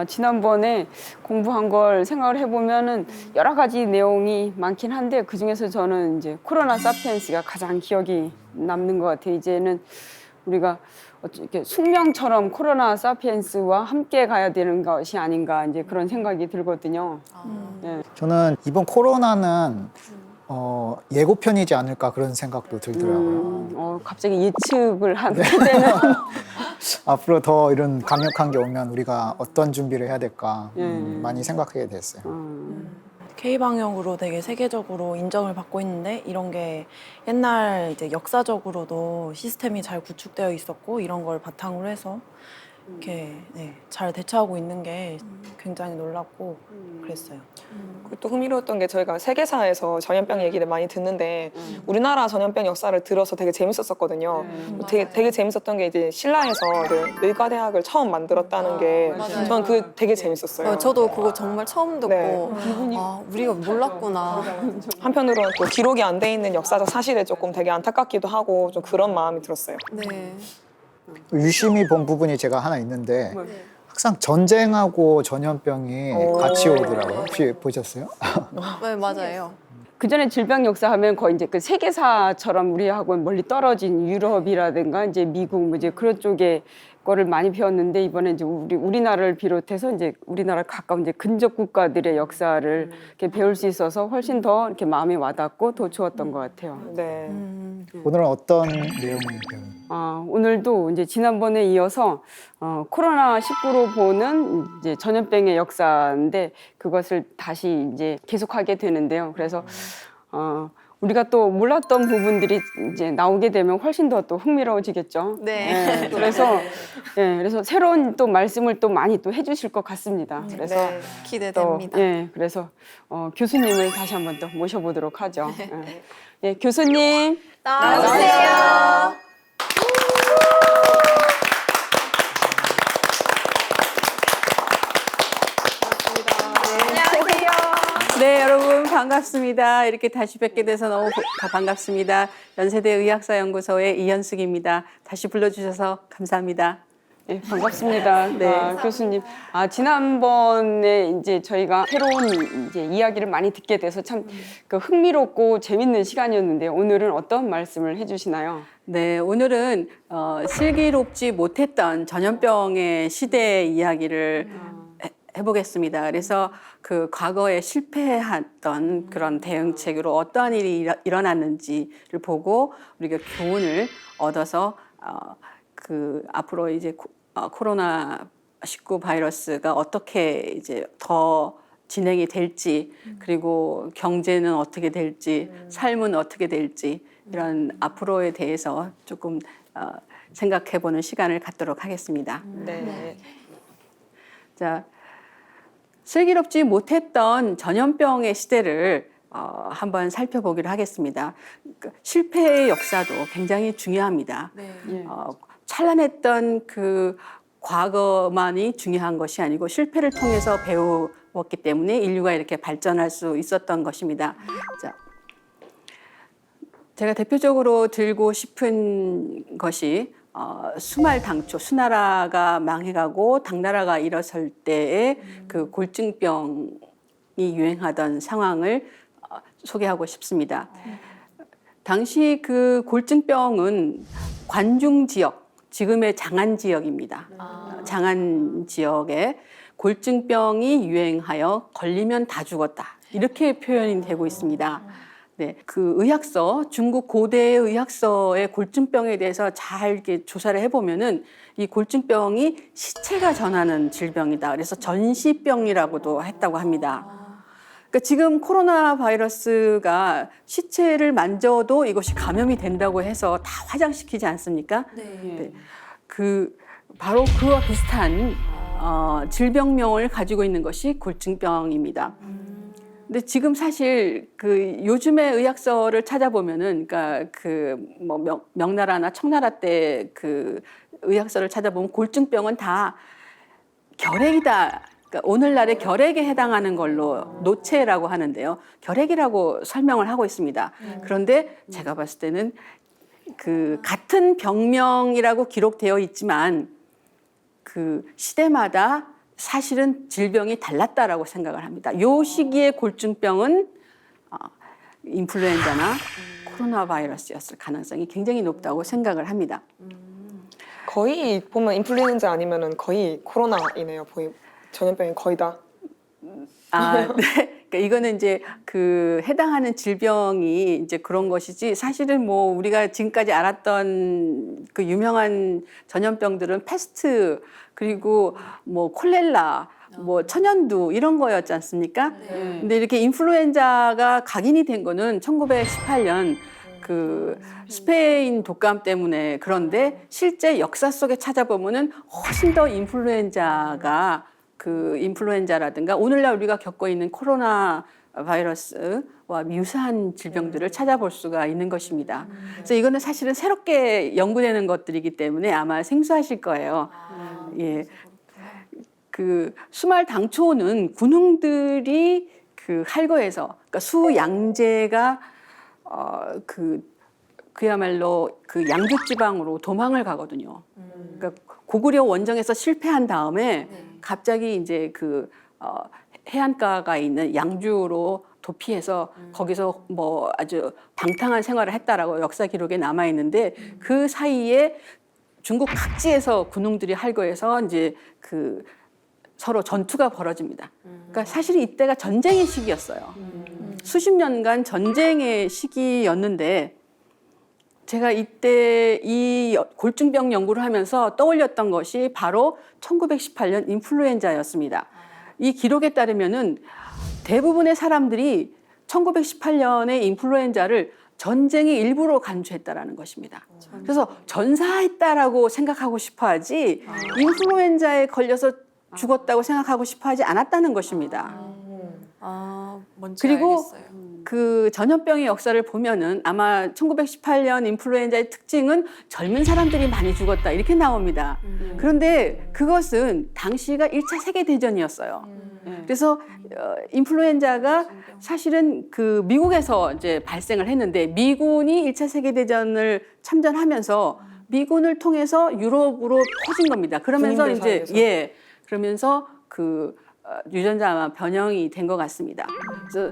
지난번에 공부한 걸 생각을 해보면은 여러 가지 내용이 많긴 한데 그 중에서 저는 이제 코로나 사피엔스가 가장 기억이 남는 것 같아요. 이제는 우리가 이렇게 숙명처럼 코로나 사피엔스와 함께 가야 되는 것이 아닌가 이제 그런 생각이 들거든요. 네. 저는 이번 코로나는 예고편이지 않을까 그런 생각도 들더라고요. 갑자기 예측을 하게 되는. 앞으로 더 이런 강력한 게 오면 우리가 어떤 준비를 해야 될까 많이 생각하게 됐어요. K방역으로 되게 세계적으로 인정을 받고 있는데 이런 게 옛날 이제 역사적으로도 시스템이 잘 구축되어 있었고 이런 걸 바탕으로 해서 이렇게 잘 대처하고 있는 게 굉장히 놀랍고 그랬어요. 그리고 또 흥미로웠던 게 저희가 세계사에서 전염병 얘기를 많이 듣는데 우리나라 전염병 역사를 들어서 되게 재밌었었거든요. 되게 재밌었던 게 이제 신라에서 의과대학을 처음 만들었다는 게 저는 그 되게 재밌었어요. 저도 그거 정말 처음 듣고 네. 우리가 몰랐구나. 한편으로는 또 기록이 안 돼 있는 역사적 사실에 조금 되게 안타깝기도 하고 좀 그런 마음이 들었어요. 네. 유심히 본 부분이 제가 하나 있는데 항상 전쟁하고 전염병이 같이 오더라고요. 혹시 보셨어요? 네, 맞아요. 그 전에 질병 역사하면 거의 이제 그 세계사처럼 우리하고 멀리 떨어진 유럽이라든가 이제 미국 뭐 이제 그런 쪽에 거를 많이 배웠는데 이번에 이제 우리나라를 비롯해서 이제 우리나라 가까운 이제 근접 국가들의 역사를 이렇게 배울 수 있어서 훨씬 더 이렇게 마음에 와닿고 더 좋았던 것 같아요. 네. 오늘은 어떤 내용을 배우나요? 오늘도 이제 지난번에 이어서 코로나19로 보는 이제 전염병의 역사인데 그것을 다시 이제 계속하게 되는데요. 그래서 우리가 또 몰랐던 부분들이 이제 나오게 되면 훨씬 더 또 흥미로워지겠죠. 네. 그래서 새로운 또 말씀을 또 많이 또 해주실 것 같습니다. 그래서 네. 기대됩니다. 그래서 교수님을 다시 한번 또 모셔보도록 하죠. 교수님 나와주세요. 네, 여러분 반갑습니다. 이렇게 다시 뵙게 돼서 너무 반갑습니다. 연세대 의학사연구소의 이현숙입니다. 다시 불러주셔서 감사합니다. 네, 반갑습니다. 네. 교수님. 지난번에 이제 저희가 새로운 이제 이야기를 많이 듣게 돼서 참 그 흥미롭고 재밌는 시간이었는데요. 오늘은 어떤 말씀을 해주시나요? 네, 오늘은 슬기롭지 못했던 전염병의 시대 이야기를 해보겠습니다. 그래서 그 과거에 실패했던 그런 대응책으로 어떠한 일이 일어났는지를 보고 우리가 교훈을 얻어서 그 앞으로 이제 코로나19 바이러스가 어떻게 이제 더 진행이 될지 그리고 경제는 어떻게 될지 삶은 어떻게 될지 이런 앞으로에 대해서 조금 생각해보는 시간을 갖도록 하겠습니다. 네. 자, 슬기롭지 못했던 전염병의 시대를 한번 살펴보기로 하겠습니다. 실패의 역사도 굉장히 중요합니다. 찬란했던 그 과거만이 중요한 것이 아니고 실패를 통해서 배웠기 때문에 인류가 이렇게 발전할 수 있었던 것입니다. 자, 제가 대표적으로 들고 싶은 것이 수말당초 수나라가 망해가고 당나라가 일어설 때의 그 골증병이 유행하던 상황을 소개하고 싶습니다. 당시 그 골증병은 관중 지역, 지금의 장안 지역입니다. 장안 지역에 골증병이 유행하여 걸리면 다 죽었다. 이렇게 표현이 되고 있습니다. 네, 그 의학서, 중국 고대의 의학서의 골증병에 대해서 잘 이렇게 조사를 해보면은 이 골증병이 시체가 전하는 질병이다. 그래서 전시병이라고도 했다고 합니다. 그러니까 지금 코로나 바이러스가 시체를 만져도 이것이 감염이 된다고 해서 다 화장시키지 않습니까? 네. 바로 그와 비슷한 질병명을 가지고 있는 것이 골증병입니다. 근데 지금 사실 그 요즘의 의학서를 찾아보면은, 그러니까 그 뭐 명나라나 청나라 때 그 의학서를 찾아보면 골증병은 다 결핵이다. 그러니까 오늘날의 결핵에 해당하는 걸로 노체라고 하는데요. 결핵이라고 설명을 하고 있습니다. 그런데 제가 봤을 때는 그 같은 병명이라고 기록되어 있지만 그 시대마다 사실은 질병이 달랐다라고 생각을 합니다. 요 시기의 골증병은 인플루엔자나 코로나 바이러스였을 가능성이 굉장히 높다고 생각을 합니다. 거의 보면 인플루엔자 아니면은 거의 코로나이네요. 거의 전염병이 거의 다. 네. 그러니까 이거는 이제 그 해당하는 질병이 이제 그런 것이지 사실은 뭐 우리가 지금까지 알았던 그 유명한 전염병들은 패스트 그리고 뭐 콜레라 뭐 천연두 이런 거였지 않습니까? 근데 이렇게 인플루엔자가 각인이 된 거는 1918년 그 스페인 독감 때문에 그런데 실제 역사 속에 찾아보면은 훨씬 더 인플루엔자가 그 인플루엔자라든가 오늘날 우리가 겪고 있는 코로나 바이러스와 유사한 질병들을 찾아볼 수가 있는 것입니다. 그래서 이거는 사실은 새롭게 연구되는 것들이기 때문에 아마 생소하실 거예요. 예. 그 수말 당초는 군웅들이 그 할거에서 그러니까 수양제가 그야말로 그 양주 지방으로 도망을 가거든요. 그러니까 고구려 원정에서 실패한 다음에 갑자기 이제 그 해안가가 있는 양주로 도피해서 거기서 뭐 아주 방탕한 생활을 했다라고 역사 기록에 남아 있는데 그 사이에 중국 각지에서 군웅들이 할거해서 이제 그 서로 전투가 벌어집니다. 그러니까 사실 이때가 전쟁의 시기였어요. 수십 년간 전쟁의 시기였는데 제가 이때 이 골증병 연구를 하면서 떠올렸던 것이 바로 1918년 인플루엔자였습니다. 이 기록에 따르면은 대부분의 사람들이 1918년의 인플루엔자를 전쟁의 일부로 간주했다라는 것입니다. 그래서 전사했다라고 생각하고 싶어하지 인플루엔자에 걸려서 죽었다고 생각하고 싶어하지 않았다는 것입니다. 뭔지 그리고 알겠어요. 그 전염병의 역사를 보면은 아마 1918년 인플루엔자의 특징은 젊은 사람들이 많이 죽었다 이렇게 나옵니다. 그런데 그것은 당시가 1차 세계대전이었어요. 그래서 인플루엔자가 사실은 그 미국에서 이제 발생을 했는데 미군이 1차 세계대전을 참전하면서 미군을 통해서 유럽으로 퍼진 겁니다. 그러면서 군인들 이제 사이에서. 예 그러면서 그 유전자 아마 변형이 된 것 같습니다. 그래서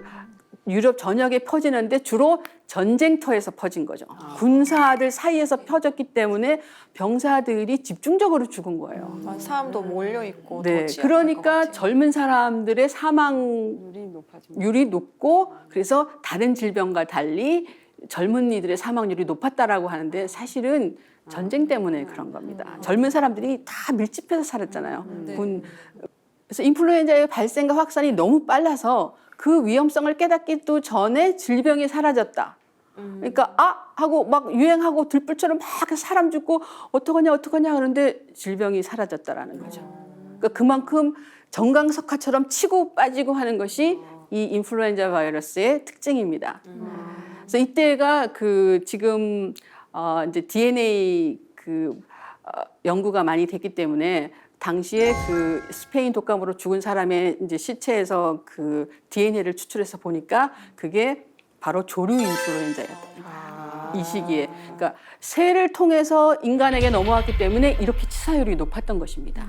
유럽 전역에 퍼지는데 주로 전쟁터에서 퍼진 거죠. 군사들 사이에서 퍼졌기 때문에 병사들이 집중적으로 죽은 거예요. 사람도 몰려 있고 네, 더 취약할 것 그러니까 같아요. 젊은 사람들의 사망률이 물이 높아집니다. 높고 그래서 다른 질병과 달리 젊은이들의 사망률이 높았다라고 하는데 사실은 전쟁 때문에 그런 겁니다. 젊은 사람들이 다 밀집해서 살았잖아요. 그래서 인플루엔자의 발생과 확산이 너무 빨라서 그 위험성을 깨닫기도 전에 질병이 사라졌다. 그러니까 하고 막 유행하고 들불처럼 막 사람 죽고 어떡하냐 그러는데 질병이 사라졌다라는 거죠. 그러니까 그만큼 정강석화처럼 치고 빠지고 하는 것이 이 인플루엔자 바이러스의 특징입니다. 그래서 이때가 그 지금 이제 DNA 연구가 많이 됐기 때문에 당시에 그 스페인 독감으로 죽은 사람의 이제 시체에서 그 DNA를 추출해서 보니까 그게 바로 조류 인플루엔자였다. 이 시기에. 그러니까 새를 통해서 인간에게 넘어왔기 때문에 이렇게 치사율이 높았던 것입니다.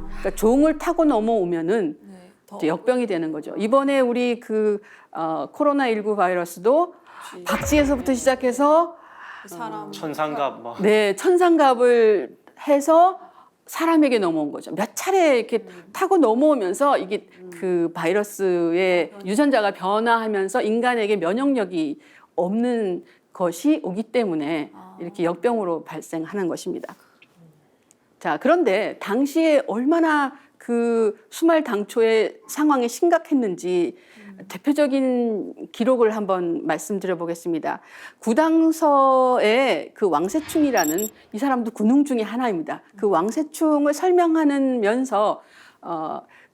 그러니까 종을 타고 넘어오면은 이제 역병이 되는 거죠. 이번에 우리 그 코로나19 바이러스도 박쥐에서부터 시작해서 사람 천상갑 뭐. 네, 천상갑을 해서 사람에게 넘어온 거죠. 몇 차례 이렇게 타고 넘어오면서 이게 그 바이러스의 유전자가 변화하면서 인간에게 면역력이 없는 것이 오기 때문에 이렇게 역병으로 발생하는 것입니다. 자, 그런데 당시에 얼마나 그 수말 당초의 상황이 심각했는지 대표적인 기록을 한번 말씀드려 보겠습니다. 구당서에 그 왕세충이라는 이 사람도 군웅 중에 하나입니다. 그 왕세충을 설명하면서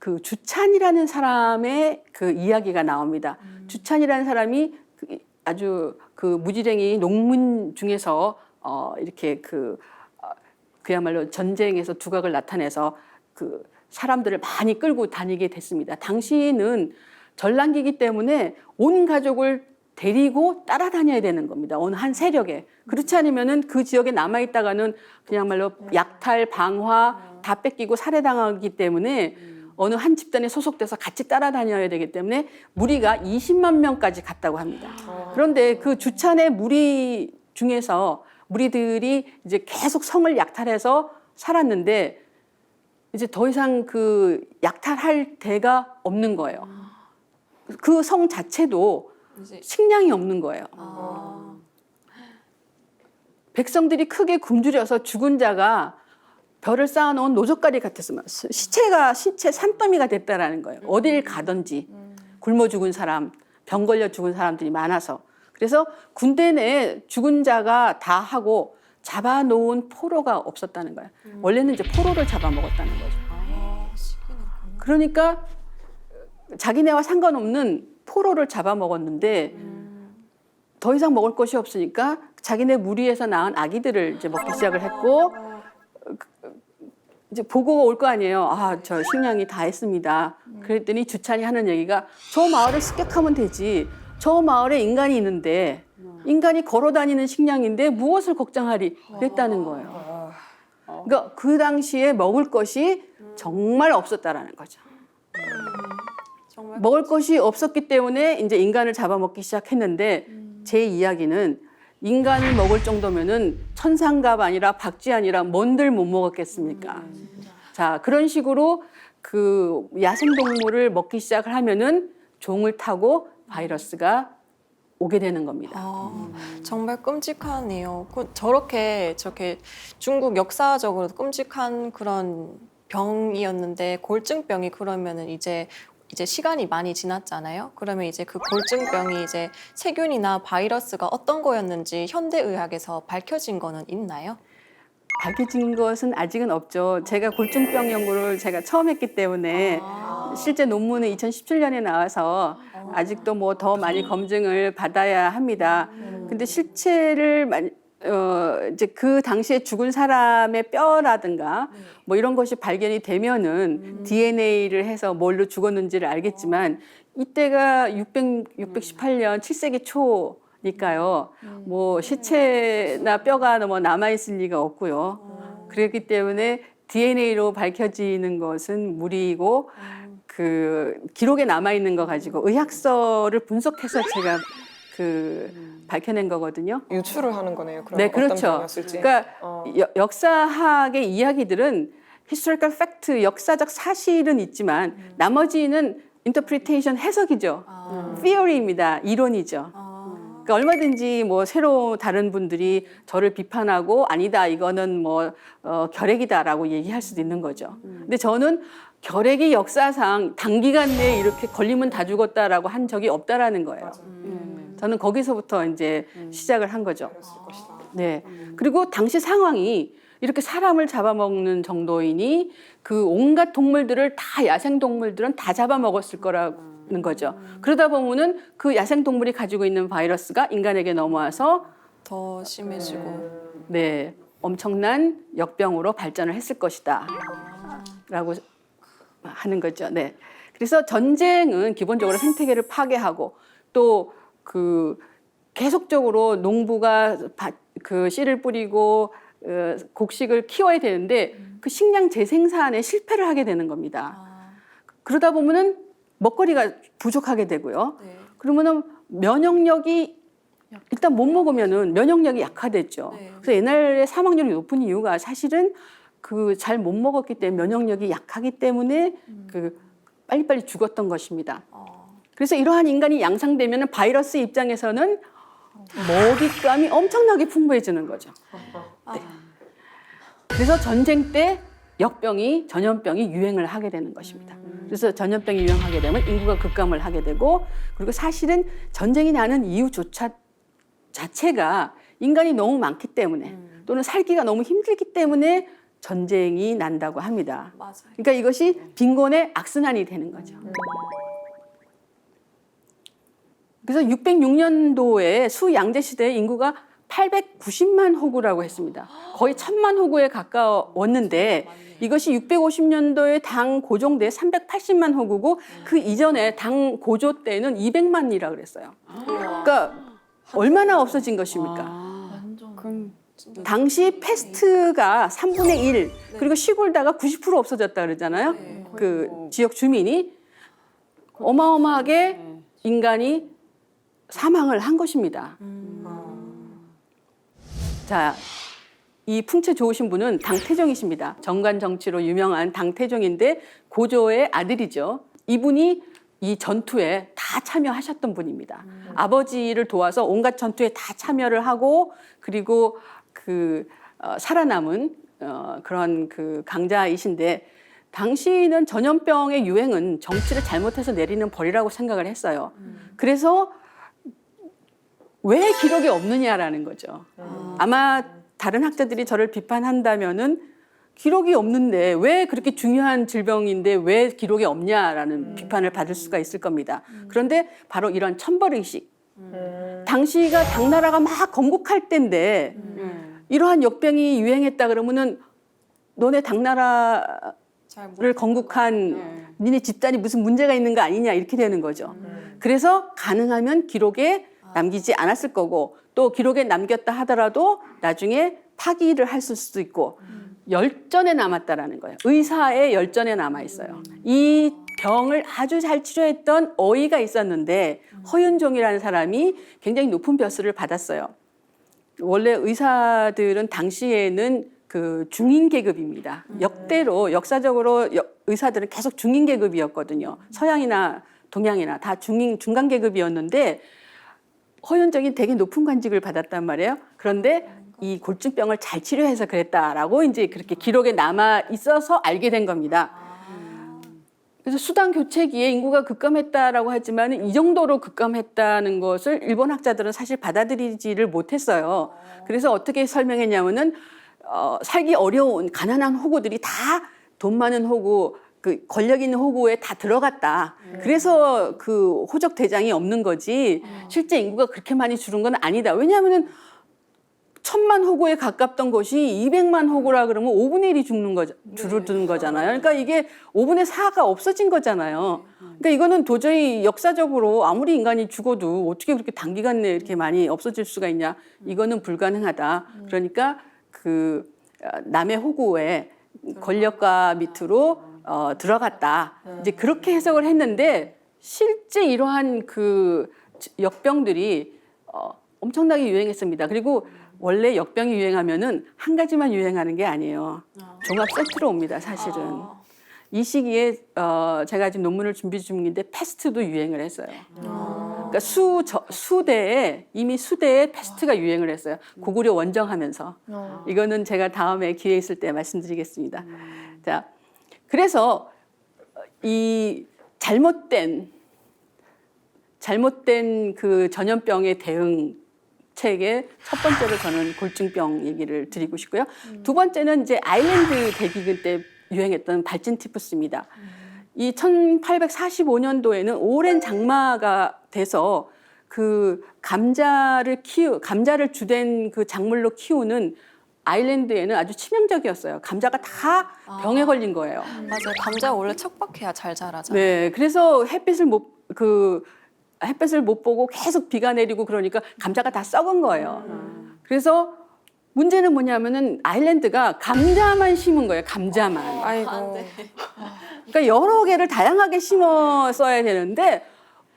그 주찬이라는 사람의 그 이야기가 나옵니다. 주찬이라는 사람이 아주 그 무지랭이 농민 중에서 이렇게 그야말로 전쟁에서 두각을 나타내서 그 사람들을 많이 끌고 다니게 됐습니다. 당시는 전란기이기 때문에 온 가족을 데리고 따라다녀야 되는 겁니다. 어느 한 세력에. 그렇지 않으면은 그 지역에 남아있다가는 그냥말로 약탈, 방화 다 뺏기고 살해당하기 때문에 어느 한 집단에 소속돼서 같이 따라다녀야 되기 때문에 무리가 20만 명까지 갔다고 합니다. 그런데 그 주찬의 무리 중에서 무리들이 이제 계속 성을 약탈해서 살았는데 이제 더 이상 그 약탈할 데가 없는 거예요. 그 성 자체도 이제 식량이 없는 거예요. 백성들이 크게 굶주려서 죽은 자가 별을 쌓아놓은 노젓가리 같았으면 시체가 신체 산더미가 됐다라는 거예요. 어딜 가든지 굶어 죽은 사람, 병 걸려 죽은 사람들이 많아서. 그래서 군대 내에 죽은 자가 다 하고 잡아놓은 포로가 없었다는 거예요. 원래는 이제 포로를 잡아먹었다는 거죠. 그러니까 자기네와 상관없는 포로를 잡아먹었는데 더 이상 먹을 것이 없으니까 자기네 무리에서 낳은 아기들을 이제 먹기 시작을 했고 이제 보고가 올 거 아니에요. 아, 저 식량이 다 했습니다. 그랬더니 주찬이 하는 얘기가 저 마을을 습격하면 되지. 저 마을에 인간이 있는데 인간이 걸어 다니는 식량인데 무엇을 걱정하리 그랬다는 거예요. 그러니까 그 당시에 먹을 것이 정말 없었다라는 거죠. 정말 먹을 것이 없었기 때문에 이제 인간을 잡아먹기 시작했는데 제 이야기는 인간을 먹을 정도면은 천상갑 아니라 박쥐 아니라 뭔들 못 먹었겠습니까? 자, 그런 식으로 그 야생동물을 먹기 시작을 하면은 종을 타고 바이러스가 오게 되는 겁니다. 정말 끔찍하네요. 저렇게 중국 역사적으로 끔찍한 그런 병이었는데 골증병이 그러면은 이제 시간이 많이 지났잖아요. 그러면 이제 그 골증병이 이제 세균이나 바이러스가 어떤 거였는지 현대의학에서 밝혀진 거는 있나요? 밝혀진 것은 아직은 없죠. 제가 골증병 연구를 제가 처음 했기 때문에 실제 논문은 2017년에 나와서 아직도 뭐 더 많이 검증을 받아야 합니다. 근데 실체를 이제 그 당시에 죽은 사람의 뼈라든가 뭐 이런 것이 발견이 되면은 DNA를 해서 뭘로 죽었는지를 알겠지만 이때가 618년 7세기 초니까요. 뭐 시체나 뼈가 뭐 남아있을 리가 없고요. 그렇기 때문에 DNA로 밝혀지는 것은 무리이고 그 기록에 남아있는 거 가지고 의학서를 분석해서 제가 밝혀낸 거거든요. 유추를 하는 거네요. 그럼 네, 어떤 그렇죠. 병이었을지. 그러니까 역사학의 이야기들은 historical fact, 역사적 사실은 있지만 나머지는 interpretation, 해석이죠. theory입니다. 이론이죠. 그러니까 얼마든지 뭐 새로 다른 분들이 저를 비판하고 아니다, 이거는 뭐 결핵이다라고 얘기할 수도 있는 거죠. 근데 저는 결핵이 역사상 단기간 내에 이렇게 걸리면 다 죽었다라고 한 적이 없다라는 거예요. 저는 거기서부터 이제 시작을 한 거죠. 네. 그리고 당시 상황이 이렇게 사람을 잡아먹는 정도이니 그 온갖 동물들을 다 야생 동물들은 다 잡아먹었을 거라는 거죠. 그러다 보면은 그 야생 동물이 가지고 있는 바이러스가 인간에게 넘어와서 더 심해지고. 네, 엄청난 역병으로 발전을 했을 것이다. 라고 하는 거죠. 네. 그래서 전쟁은 기본적으로 생태계를 파괴하고 또 그 계속적으로 농부가 그 씨를 뿌리고 곡식을 키워야 되는데 그 식량 재생산에 실패를 하게 되는 겁니다. 그러다 보면은 먹거리가 부족하게 되고요. 네. 그러면은 면역력이 일단 못 먹으면은 면역력이 약화됐죠. 네. 그래서 옛날에 사망률이 높은 이유가 사실은 그 잘 못 먹었기 때문에 면역력이 약하기 때문에 그 빨리빨리 죽었던 것입니다. 그래서 이러한 인간이 양상되면 바이러스 입장에서는 먹잇감이 엄청나게 풍부해지는 거죠. 네. 그래서 전쟁 때 역병이 전염병이 유행을 하게 되는 것입니다. 그래서 전염병이 유행하게 되면 인구가 급감을 하게 되고 그리고 사실은 전쟁이 나는 이유조차 자체가 인간이 너무 많기 때문에 또는 살기가 너무 힘들기 때문에 전쟁이 난다고 합니다. 맞아요. 그러니까 이것이 빈곤의 악순환이 되는 거죠. 그래서 606년도에 수양제 시대의 인구가 890만 호구라고 했습니다. 거의 1000만 호구에 가까웠는데 이것이 650년도에 당 고종 때 380만 호구고 그 이전에 당 고조 때는 200만이라 그랬어요. 그러니까 얼마나 없어진 것입니까? 그럼 당시 패스트가 3분의 1 그리고 시골다가 90% 없어졌다 그러잖아요. 그 지역 주민이 어마어마하게 인간이 사망을 한 것입니다. 자, 이 풍채 좋으신 분은 당태종이십니다. 정관 정치로 유명한 당태종인데 고조의 아들이죠. 이분이 이 전투에 다 참여하셨던 분입니다. 아버지를 도와서 온갖 전투에 다 참여를 하고 그리고 살아남은 그런 그 강자이신데 당시는 전염병의 유행은 정치를 잘못해서 내리는 벌이라고 생각을 했어요. 그래서 왜 기록이 없느냐라는 거죠. 아마 다른 학자들이 저를 비판한다면은 기록이 없는데 왜 그렇게 중요한 질병인데 왜 기록이 없냐라는 비판을 받을 수가 있을 겁니다. 그런데 바로 이런 천벌의식. 당시가 당나라가 막 건국할 때인데 이러한 역병이 유행했다 그러면은 너네 당나라를 건국한 니네 집단이 무슨 문제가 있는 거 아니냐 이렇게 되는 거죠. 그래서 가능하면 기록에 남기지 않았을 거고 또 기록에 남겼다 하더라도 나중에 파기를 할 수도 있고 열전에 남았다라는 거예요. 의사의 열전에 남아 있어요. 이 병을 아주 잘 치료했던 어이가 있었는데 허윤종이라는 사람이 굉장히 높은 벼슬을 받았어요. 원래 의사들은 당시에는 그 중인 계급입니다. 역대로 역사적으로 의사들은 계속 중인 계급이었거든요. 서양이나 동양이나 다 중간 계급이었는데 허윤종이 되게 높은 관직을 받았단 말이에요. 그런데 이 골증병을 잘 치료해서 그랬다라고 이제 그렇게 기록에 남아 있어서 알게 된 겁니다. 그래서 수당 교체기에 인구가 급감했다라고 하지만 이 정도로 급감했다는 것을 일본 학자들은 사실 받아들이지를 못했어요. 그래서 어떻게 설명했냐면은 살기 어려운 가난한 호구들이 다 돈 많은 호구, 그 권력 있는 호구에 다 들어갔다. 그래서 그 호적 대장이 없는 거지. 실제 인구가 그렇게 많이 줄은 건 아니다. 왜냐하면은 1000만 호구에 가깝던 것이 200만 호구라 그러면 5분의 1이 줄어드는 거잖아요. 그러니까 이게 5분의 4가 없어진 거잖아요. 그러니까 이거는 도저히 역사적으로 아무리 인간이 죽어도 어떻게 그렇게 단기간 내에 이렇게 많이 없어질 수가 있냐. 이거는 불가능하다. 그러니까 그 남의 호구에 권력가 밑으로 들어갔다. 이제 그렇게 해석을 했는데 실제 이러한 그 역병들이 엄청나게 유행했습니다. 그리고 원래 역병이 유행하면은 한 가지만 유행하는 게 아니에요. 종합 세트로 옵니다, 사실은. 이 시기에 제가 지금 논문을 준비 중인데 패스트도 유행을 했어요. 그러니까 이미 수대에 패스트가 유행을 했어요. 고구려 원정하면서. 이거는 제가 다음에 기회 있을 때 말씀드리겠습니다. 자, 그래서 이 잘못된 그 전염병의 대응 책의 첫 번째로 저는 골증병 얘기를 드리고 싶고요. 두 번째는 이제 아일랜드 대기근 때 유행했던 발진티푸스입니다. 이 1845년도에는 오랜 장마가 돼서 그 감자를 주된 그 작물로 키우는 아일랜드에는 아주 치명적이었어요. 감자가 다 병에 걸린 거예요. 맞아요. 감자 원래 척박해야 잘 자라잖아요. 네, 그래서 햇빛을 못 보고 계속 비가 내리고 그러니까 감자가 다 썩은 거예요. 그래서 문제는 뭐냐면은 아일랜드가 감자만 심은 거예요. 감자만. 아이고. 그러니까 여러 개를 다양하게 심었어야 되는데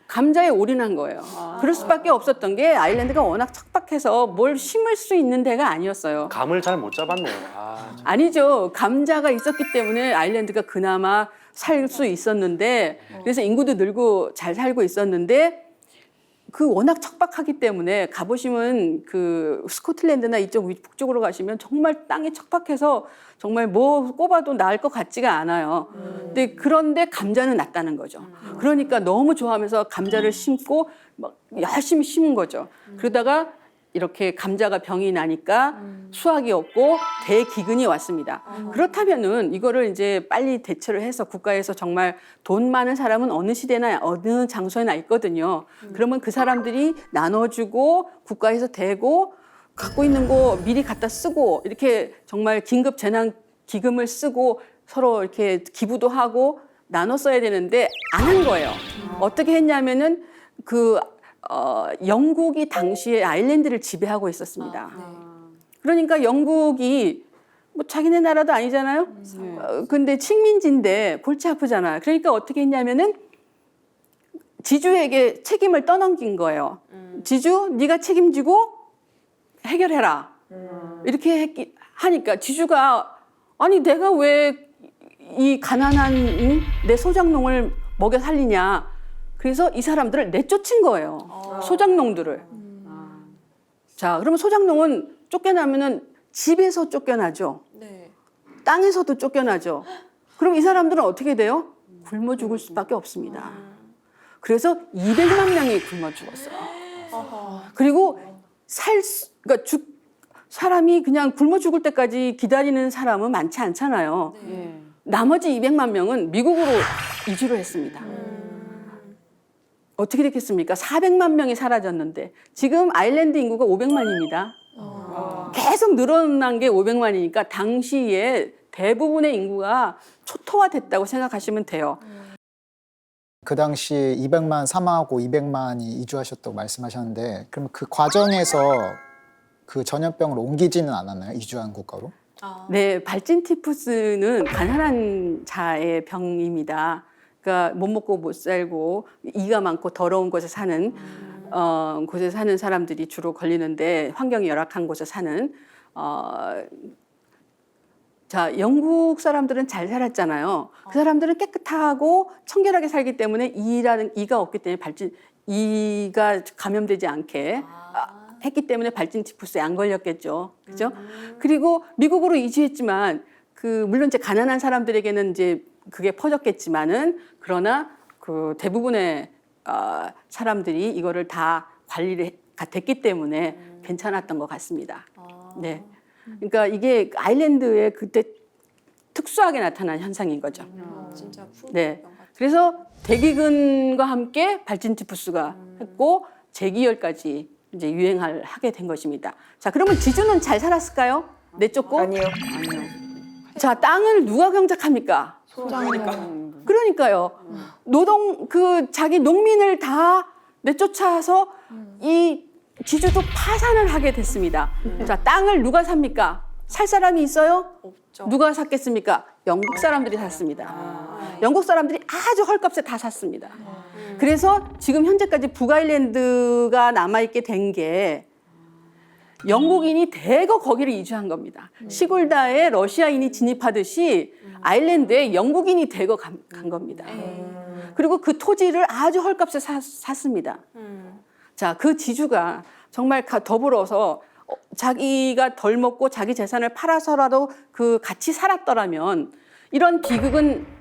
감자에 올인한 거예요. 그럴 수밖에 없었던 게 아일랜드가 워낙 척박해서 뭘 심을 수 있는 데가 아니었어요. 감을 잘 못 잡았네요. 아니죠. 감자가 있었기 때문에 아일랜드가 그나마 살 수 있었는데 그래서 인구도 늘고 잘 살고 있었는데 그 워낙 척박하기 때문에 가보시면 그 스코틀랜드나 이쪽 북쪽으로 가시면 정말 땅이 척박해서 정말 뭐 꼽아도 나을 것 같지가 않아요. 그런데 감자는 낫다는 거죠. 그러니까 너무 좋아하면서 감자를 심고 막 열심히 심은 거죠. 그러다가 이렇게 감자가 병이 나니까 수확이 없고 대기근이 왔습니다. 그렇다면은 이거를 이제 빨리 대처를 해서 국가에서 정말 돈 많은 사람은 어느 시대나 어느 장소에나 있거든요. 그러면 그 사람들이 나눠주고 국가에서 대고 갖고 있는 거 미리 갖다 쓰고 이렇게 정말 긴급 재난 기금을 쓰고 서로 이렇게 기부도 하고 나눠 써야 되는데 안 한 거예요. 어떻게 했냐면은 영국이 당시에 아일랜드를 지배하고 있었습니다. 그러니까 영국이 뭐 자기네 나라도 아니잖아요. 근데 식민지인데 골치 아프잖아. 그러니까 어떻게 했냐면은 지주에게 책임을 떠넘긴 거예요. 지주, 네가 책임지고 해결해라. 이렇게 하니까 지주가 아니 내가 왜 이 가난한 내 소작농을 먹여 살리냐. 그래서 이 사람들을 내쫓은 거예요. 소작농들을. 자, 그러면 소작농은 쫓겨나면은 집에서 쫓겨나죠. 네. 땅에서도 쫓겨나죠. 그럼 이 사람들은 어떻게 돼요? 굶어 죽을 수밖에 없습니다. 그래서 200만 명이 굶어 죽었어요. 그리고 그러니까 사람이 그냥 굶어 죽을 때까지 기다리는 사람은 많지 않잖아요. 예. 나머지 200만 명은 미국으로 이주를 했습니다. 어떻게 됐겠습니까? 400만 명이 사라졌는데 지금 아일랜드 인구가 500만입니다. 계속 늘어난 게 500만이니까 당시에 대부분의 인구가 초토화됐다고 생각하시면 돼요. 그 당시 200만 사망하고 200만이 이주하셨다고 말씀하셨는데 그럼 그 과정에서 그 전염병을 옮기지는 않았나요? 이주한 국가로? 네, 발진티푸스는 가난한 자의 병입니다. 그러니까 못 먹고 못 살고 이가 많고 더러운 곳에 사는 곳에 사는 사람들이 주로 걸리는데 환경이 열악한 곳에 사는 자, 영국 사람들은 잘 살았잖아요. 그 사람들은 깨끗하고 청결하게 살기 때문에 이가 없기 때문에 이가 감염되지 않게 했기 때문에 발진티푸스에 안 걸렸겠죠. 그죠? 그리고 미국으로 이주했지만 물론 이제 가난한 사람들에게는 이제 그게 퍼졌겠지만은 그러나 그 대부분의 사람들이 이거를 다 관리가 됐기 때문에 괜찮았던 것 같습니다. 네. 그러니까 이게 아일랜드에 그때 특수하게 나타난 현상인 거죠. 진짜 네. 그래서 대기근과 함께 발진티푸스가 했고 재기열까지 이제 유행을 하게 된 것입니다. 자, 그러면 지주는 잘 살았을까요? 내쫓고? 아니요. 자, 땅을 누가 경작합니까? 그러니까요. 자기 농민을 다 내쫓아서 이 지주도 파산을 하게 됐습니다. 자, 땅을 누가 삽니까? 살 사람이 있어요? 없죠. 누가 샀겠습니까? 영국 사람들이 샀습니다. 영국 사람들이 아주 헐값에 다 샀습니다. 그래서 지금 현재까지 북아일랜드가 남아있게 된 게 영국인이 대거 거기를 이주한 겁니다. 시골다에 러시아인이 진입하듯이 아일랜드에 영국인이 대거 간 겁니다. 그리고 그 토지를 아주 헐값에 샀습니다. 자, 그 지주가 정말 더불어서 자기가 덜 먹고 자기 재산을 팔아서라도 같이 살았더라면 이런 비극은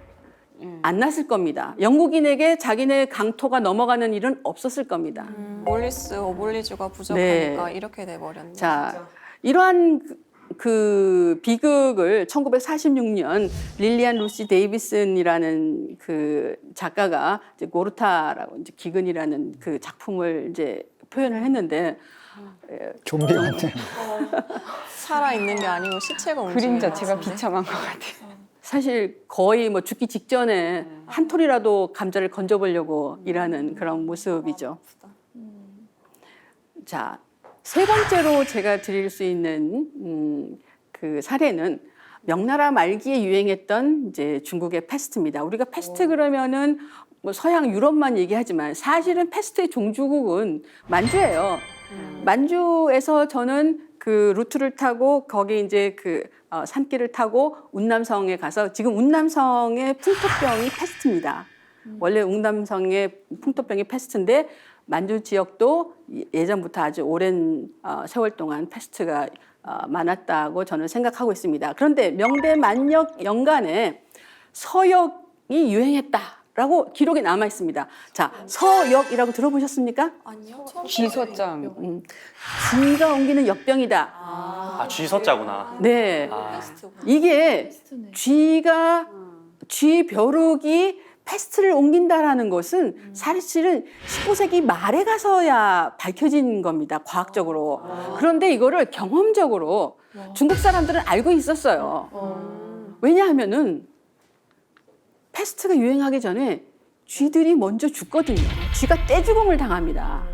안 났을 겁니다. 영국인에게 자기네 강토가 넘어가는 일은 없었을 겁니다. 몰리스 오블리주가 부족하니까 네. 이렇게 돼버렸네. 자, 이러한 그 비극을 1946년 릴리안 루시 데이비슨이라는 그 작가가 이제 고르타라고 이제 기근이라는 그 작품을 이제 표현을 했는데 좀비 같네요. 살아 있는 게 아니고 시체가 움직이는 그림 것 자체가 같은데? 비참한 것 같아요. 사실 거의 뭐 죽기 직전에 한 톨이라도 감자를 건져보려고 일하는 그런 모습이죠. 자, 세 번째로 제가 드릴 수 있는 그 사례는 명나라 말기에 유행했던 이제 중국의 패스트입니다. 우리가 패스트 그러면은 뭐 서양 유럽만 얘기하지만 사실은 패스트의 종주국은 만주예요. 만주에서 저는 그 루트를 타고 거기 이제 산길을 타고 운남성에 가서 지금 운남성의 풍토병이 패스트입니다. 원래 운남성의 풍토병이 패스트인데 만주 지역도 예전부터 아주 오랜 세월 동안 패스트가 많았다고 저는 생각하고 있습니다. 그런데 명대 만역 연간에 서역이 유행했다라고 기록이 남아 있습니다. 자, 서역이라고 들어보셨습니까? 아니요. 쥐소장. 쥐가 옮기는 역병이다. 쥐서자구나. 네. 패스트. 이게 쥐 벼룩이 패스트를 옮긴다라는 것은 사실은 19세기 말에 가서야 밝혀진 겁니다. 과학적으로. 그런데 이거를 경험적으로 중국 사람들은 알고 있었어요. 왜냐하면은 패스트가 유행하기 전에 쥐들이 먼저 죽거든요. 쥐가 떼죽음을 당합니다.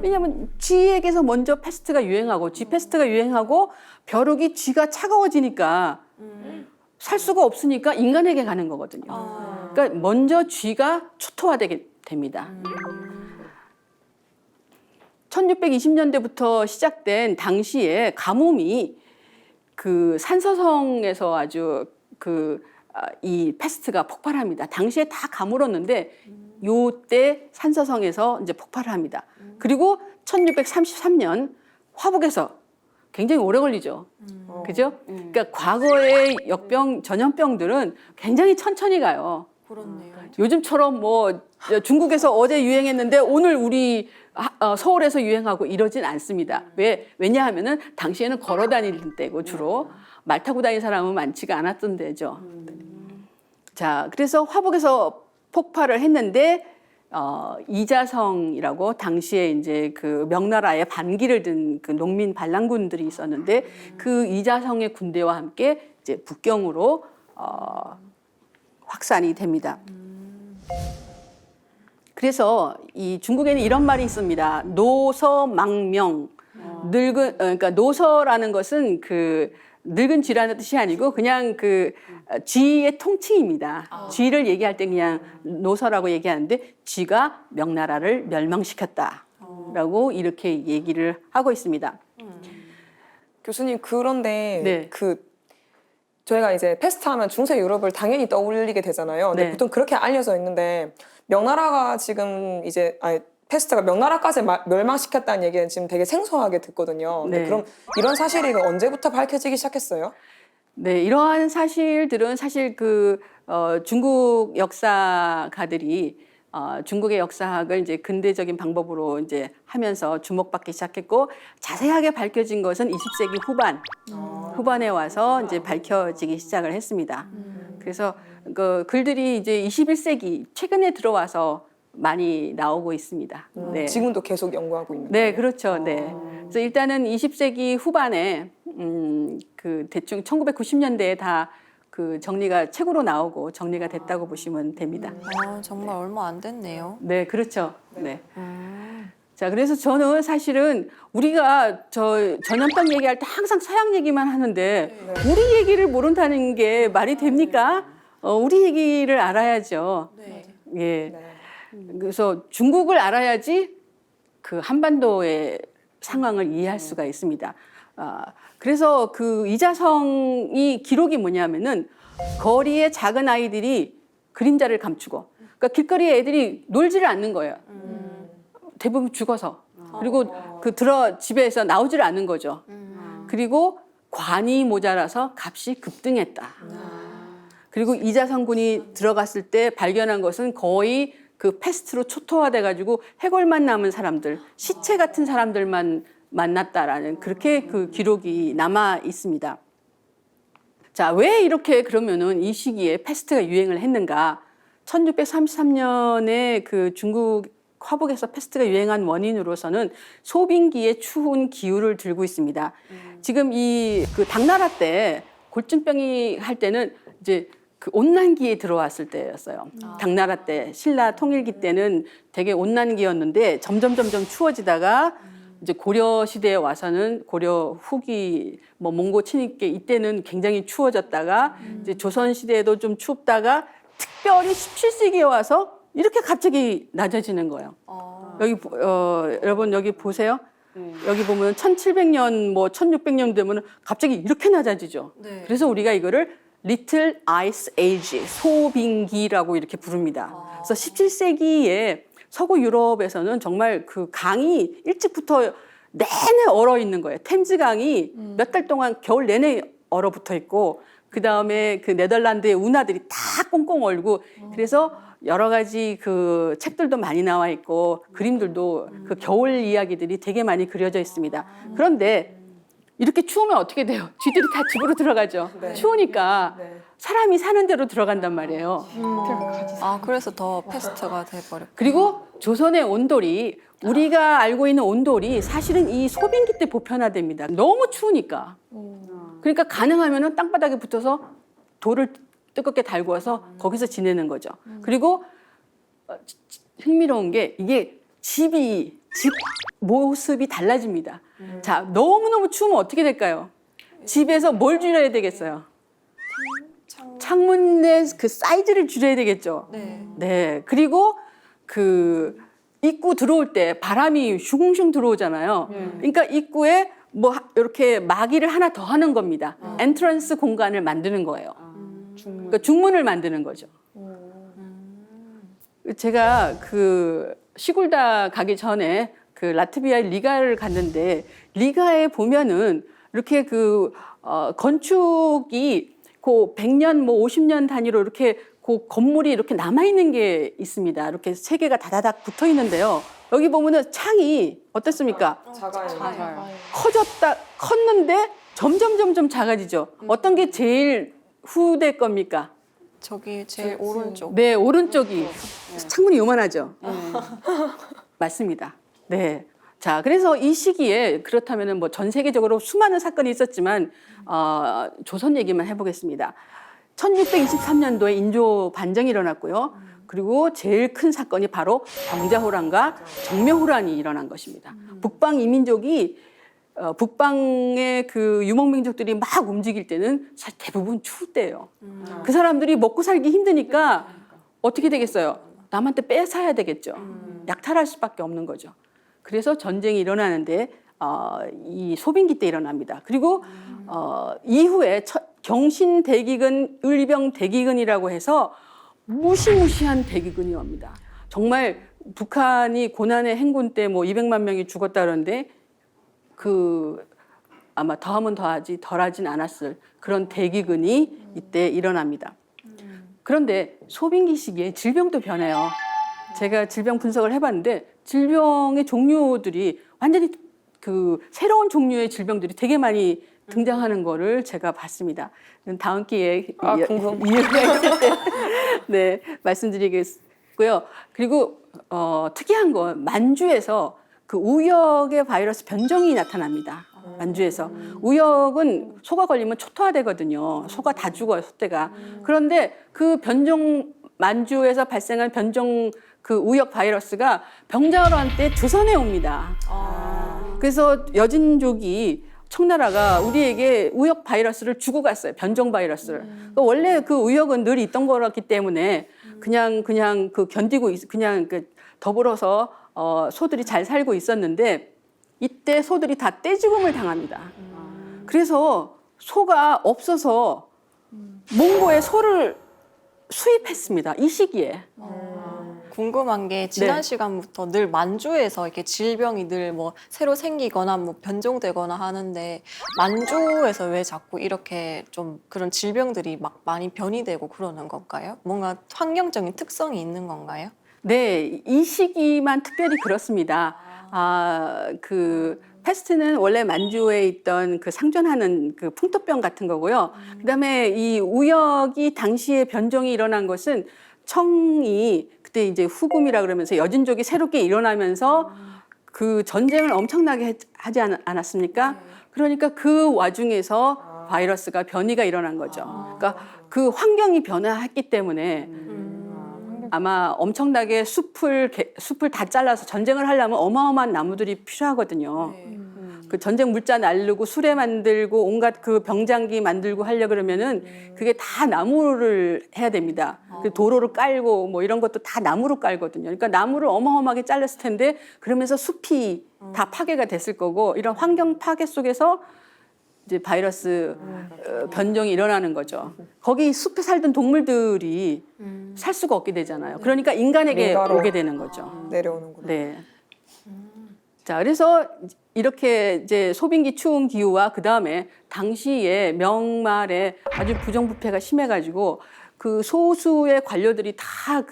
왜냐하면 쥐에게서 먼저 패스트가 유행하고 쥐 패스트가 유행하고 벼룩이 쥐가 차가워지니까 살 수가 없으니까 인간에게 가는 거거든요. 그러니까 먼저 쥐가 초토화되게 됩니다. 1620년대부터 시작된 당시에 가뭄이 그 산서성에서 아주 이 패스트가 폭발합니다. 당시에 다 가물었는데 요때 산서성에서 이제 폭발을 합니다. 그리고 1633년 화북에서 굉장히 오래 걸리죠. 그죠? 그러니까 과거의 전염병들은 굉장히 천천히 가요. 그렇네요. 요즘처럼 뭐 중국에서 어제 유행했는데 오늘 우리 서울에서 유행하고 이러진 않습니다. 왜냐하면은 당시에는 걸어 다니는 때고 주로 말 타고 다니는 사람은 많지가 않았던 때죠. 자, 그래서 화북에서 폭발을 했는데 이자성이라고 당시에 이제 그 명나라의 반기를 든 그 농민 반란군들이 있었는데 그 이자성의 군대와 함께 이제 북경으로 확산이 됩니다. 그래서 이 중국에는 이런 말이 있습니다. 노서망명. 그러니까 노서라는 것은 그 늙은 쥐라는 뜻이 아니고 그냥 그 쥐의 통칭입니다. 쥐를 얘기할 때 그냥 노서라고 얘기하는데 쥐가 명나라를 멸망시켰다라고 이렇게 얘기를 하고 있습니다. 교수님 그런데 네. 저희가 이제 패스트 하면 중세 유럽을 당연히 떠올리게 되잖아요. 근데 네. 보통 그렇게 알려져 있는데 명나라가 지금 이제 패스트가 명나라까지 멸망시켰다는 얘기는 지금 되게 생소하게 듣거든요. 근데 네. 그럼 이런 사실이 언제부터 밝혀지기 시작했어요? 네, 이러한 사실들은 사실 중국 역사가들이 중국의 역사학을 이제 근대적인 방법으로 이제 하면서 주목받기 시작했고 자세하게 밝혀진 것은 20세기 후반에 와서 이제 밝혀지기 시작을 했습니다. 그래서 그 글들이 이제 21세기 최근에 들어와서 많이 나오고 있습니다. 네. 지금도 계속 연구하고 있는 네, 거예요? 그렇죠. 네. 그래서 일단은 20세기 후반에 그 대충 1990년대에 다 그 정리가 책으로 나오고 정리가 됐다고 보시면 됩니다. 정말 얼마 안 됐네요. 네, 그렇죠. 네. 자, 그래서 저는 사실은 우리가 전염병 얘기할 때 항상 서양 얘기만 하는데 우리 얘기를 모른다는 게 말이 됩니까? 우리 얘기를 알아야죠. 네. 예. 네. 그래서 중국을 알아야지 그 한반도의 상황을 이해할 수가 있습니다. 그래서 그 이자성이 기록이 뭐냐면은 거리에 작은 아이들이 그림자를 감추고, 그러니까 길거리에 애들이 놀지를 않는 거예요. 대부분 죽어서. 그리고 집에서 나오지를 않는 거죠. 그리고 관이 모자라서 값이 급등했다. 그리고 이자성군이 들어갔을 때 발견한 것은 거의 그 패스트로 초토화돼가지고 해골만 남은 사람들, 시체 같은 사람들만 만났다라는 그렇게 그 기록이 남아 있습니다. 자, 왜 이렇게 그러면은 이 시기에 패스트가 유행을 했는가? 1633년에 그 중국 화북에서 패스트가 유행한 원인으로서는 소빙기의 추운 기후를 들고 있습니다. 지금 그 당나라 때 골증병이 할 때는 이제 그 온난기에 들어왔을 때였어요. 당나라 때 신라 통일기 때는 되게 온난기였는데 점점 추워지다가 이제 고려 시대에 와서는 고려 후기 몽고 침입기 이때는 굉장히 추워졌다가 이제 조선 시대에도 좀 춥다가 특별히 17세기에 와서 이렇게 갑자기 낮아지는 거예요. 여러분 여기 보세요. 여기 보면 1700년 1600년 되면 갑자기 이렇게 낮아지죠. 네. 그래서 우리가 이거를 Little Ice Age, 소빙기라고 이렇게 부릅니다. 그래서 17세기에 서구 유럽에서는 정말 그 강이 일찍부터 내내 얼어 있는 거예요. 템즈강이 몇 달 동안 겨울 내내 얼어붙어 있고, 그 다음에 그 네덜란드의 운하들이 다 꽁꽁 얼고, 그래서 여러 가지 그 책들도 많이 나와 있고, 그림들도 그 겨울 이야기들이 되게 많이 그려져 있습니다. 그런데 이렇게 추우면 어떻게 돼요? 쥐들이 다 집으로 들어가죠. 네. 추우니까 네. 사람이 사는 대로 들어간단 말이에요. 그래서 더 패스트가 돼버렸고. 그리고 조선의 온돌이 우리가 알고 있는 온돌이 사실은 이 소빙기 때 보편화됩니다. 너무 추우니까. 그러니까 가능하면은 땅바닥에 붙어서 돌을 뜨겁게 달구어서 거기서 지내는 거죠. 그리고 흥미로운 게 이게 집 모습이 달라집니다. 자, 너무너무 추우면 어떻게 될까요? 집에서 뭘 줄여야 되겠어요? 창문의 그 사이즈를 줄여야 되겠죠. 네. 네. 그리고 그 입구 들어올 때 바람이 슝슝 들어오잖아요. 그러니까 입구에 뭐 이렇게 마기를 하나 더 하는 겁니다. 엔트런스 공간을 만드는 거예요. 그러니까 중문을 만드는 거죠. 제가 그 시골다 가기 전에 그 라트비아 리가를 갔는데 리가에 보면은 이렇게 그 건축이 그 100년 뭐 50년 단위로 이렇게 그 건물이 이렇게 남아 있는 게 있습니다. 이렇게 세 개가 다다닥 붙어 있는데요. 여기 보면은 창이 어떻습니까? 작아요. 컸는데 점점 작아지죠. 어떤 게 제일 후대 겁니까? 저기 제일 오른쪽. 네, 오른쪽이 창문이 요만하죠. 맞습니다. 네. 자, 그래서 이 시기에 그렇다면은 뭐 전 세계적으로 수많은 사건이 있었지만 조선 얘기만 해보겠습니다. 1623년도에 인조 반정이 일어났고요. 그리고 제일 큰 사건이 바로 병자호란과 정묘호란이 일어난 것입니다. 북방 이민족이 북방의 그 유목민족들이 막 움직일 때는 사실 대부분 추울 때예요. 그 사람들이 먹고 살기 힘드니까 어떻게 되겠어요? 남한테 뺏어야 되겠죠. 약탈할 수밖에 없는 거죠. 그래서 전쟁이 일어나는데 이 소빙기 때 일어납니다. 그리고 이후에 경신대기근, 을병대기근이라고 해서 무시무시한 대기근이 옵니다. 정말 북한이 고난의 행군 때 뭐 200만 명이 죽었다 그러는데 그 아마 더하면 더하지 덜하진 않았을 그런 대기근이 이때 일어납니다. 그런데 소빙기 시기에 질병도 변해요. 제가 질병 분석을 해봤는데 질병의 종류들이 완전히 그 새로운 종류의 질병들이 되게 많이 등장하는 거를 제가 봤습니다. 다음 기회에 이유가 있을 때 네, 말씀드리겠고요. 그리고 특이한 건 만주에서 그 우역의 바이러스 변종이 나타납니다. 만주에서. 우역은 소가 걸리면 초토화되거든요. 소가 다 죽어요, 소떼가. 그런데 그 변종, 만주에서 발생한 변종 그 우역 바이러스가 병자호란 때 조선에 옵니다. 그래서 여진족이 청나라가 우리에게 우역 바이러스를 주고 갔어요. 변종 바이러스를. 그러니까 원래 그 우역은 늘 있던 거였기 때문에 그냥 그 견디고 그냥 그 더불어서 소들이 잘 살고 있었는데 이때 소들이 다 떼죽음을 당합니다. 그래서 소가 없어서 몽고에 소를 수입했습니다. 이 시기에. 궁금한 게 지난 네. 시간부터 늘 만주에서 이렇게 질병이 늘 뭐 새로 생기거나 뭐 변종되거나 하는데 만주에서 왜 자꾸 이렇게 좀 그런 질병들이 막 많이 변이되고 그러는 건가요? 뭔가 환경적인 특성이 있는 건가요? 네, 이 시기만 특별히 그렇습니다. 그 패스트는 원래 만주에 있던 그 상존하는 그 풍토병 같은 거고요. 그다음에 이 우역이 당시에 변종이 일어난 것은 청이 그때 이제 후금이라 그러면서 여진족이 새롭게 일어나면서 그 전쟁을 엄청나게 하지 않았습니까? 그러니까 그 와중에서 바이러스가 변이가 일어난 거죠. 그러니까 그 환경이 변화했기 때문에 아마 엄청나게 숲을 다 잘라서 전쟁을 하려면 어마어마한 나무들이 필요하거든요. 그 전쟁 물자 날르고 수레 만들고 온갖 그 병장기 만들고 하려 그러면은 그게 다 나무를 해야 됩니다. 그 도로를 깔고 뭐 이런 것도 다 나무로 깔거든요. 그러니까 나무를 어마어마하게 잘랐을 텐데 그러면서 숲이 다 파괴가 됐을 거고 이런 환경 파괴 속에서 이제 바이러스 변종이 일어나는 거죠. 거기 숲에 살던 동물들이 살 수가 없게 되잖아요. 그러니까 인간에게 민가로. 오게 되는 거죠. 내려오는구나. 네. 자, 그래서 이렇게 이제 소빙기 추운 기후와 그 다음에 당시에 명말에 아주 부정부패가 심해가지고 그 소수의 관료들이 다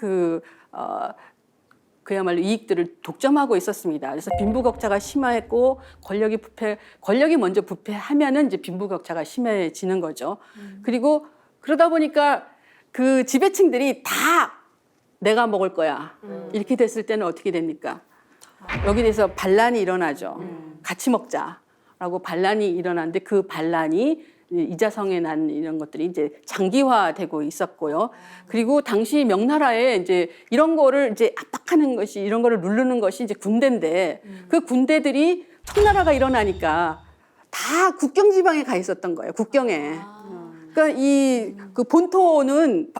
그야말로 이익들을 독점하고 있었습니다. 그래서 빈부격차가 심화했고 권력이 먼저 부패하면은 이제 빈부격차가 심해지는 거죠. 그리고 그러다 보니까 그 지배층들이 다 내가 먹을 거야. 이렇게 됐을 때는 어떻게 됩니까? 여기 대해서 반란이 일어나죠. 같이 먹자라고 반란이 일어났는데 그 반란이 이자성에 난 이런 것들이 이제 장기화되고 있었고요. 그리고 당시 명나라에 이제 이런 거를 이제 압박하는 것이 이런 거를 누르는 것이 이제 군대인데 그 군대들이 청나라가 일어나니까 다 국경 지방에 가 있었던 거예요. 국경에. 그러니까 이 그 본토는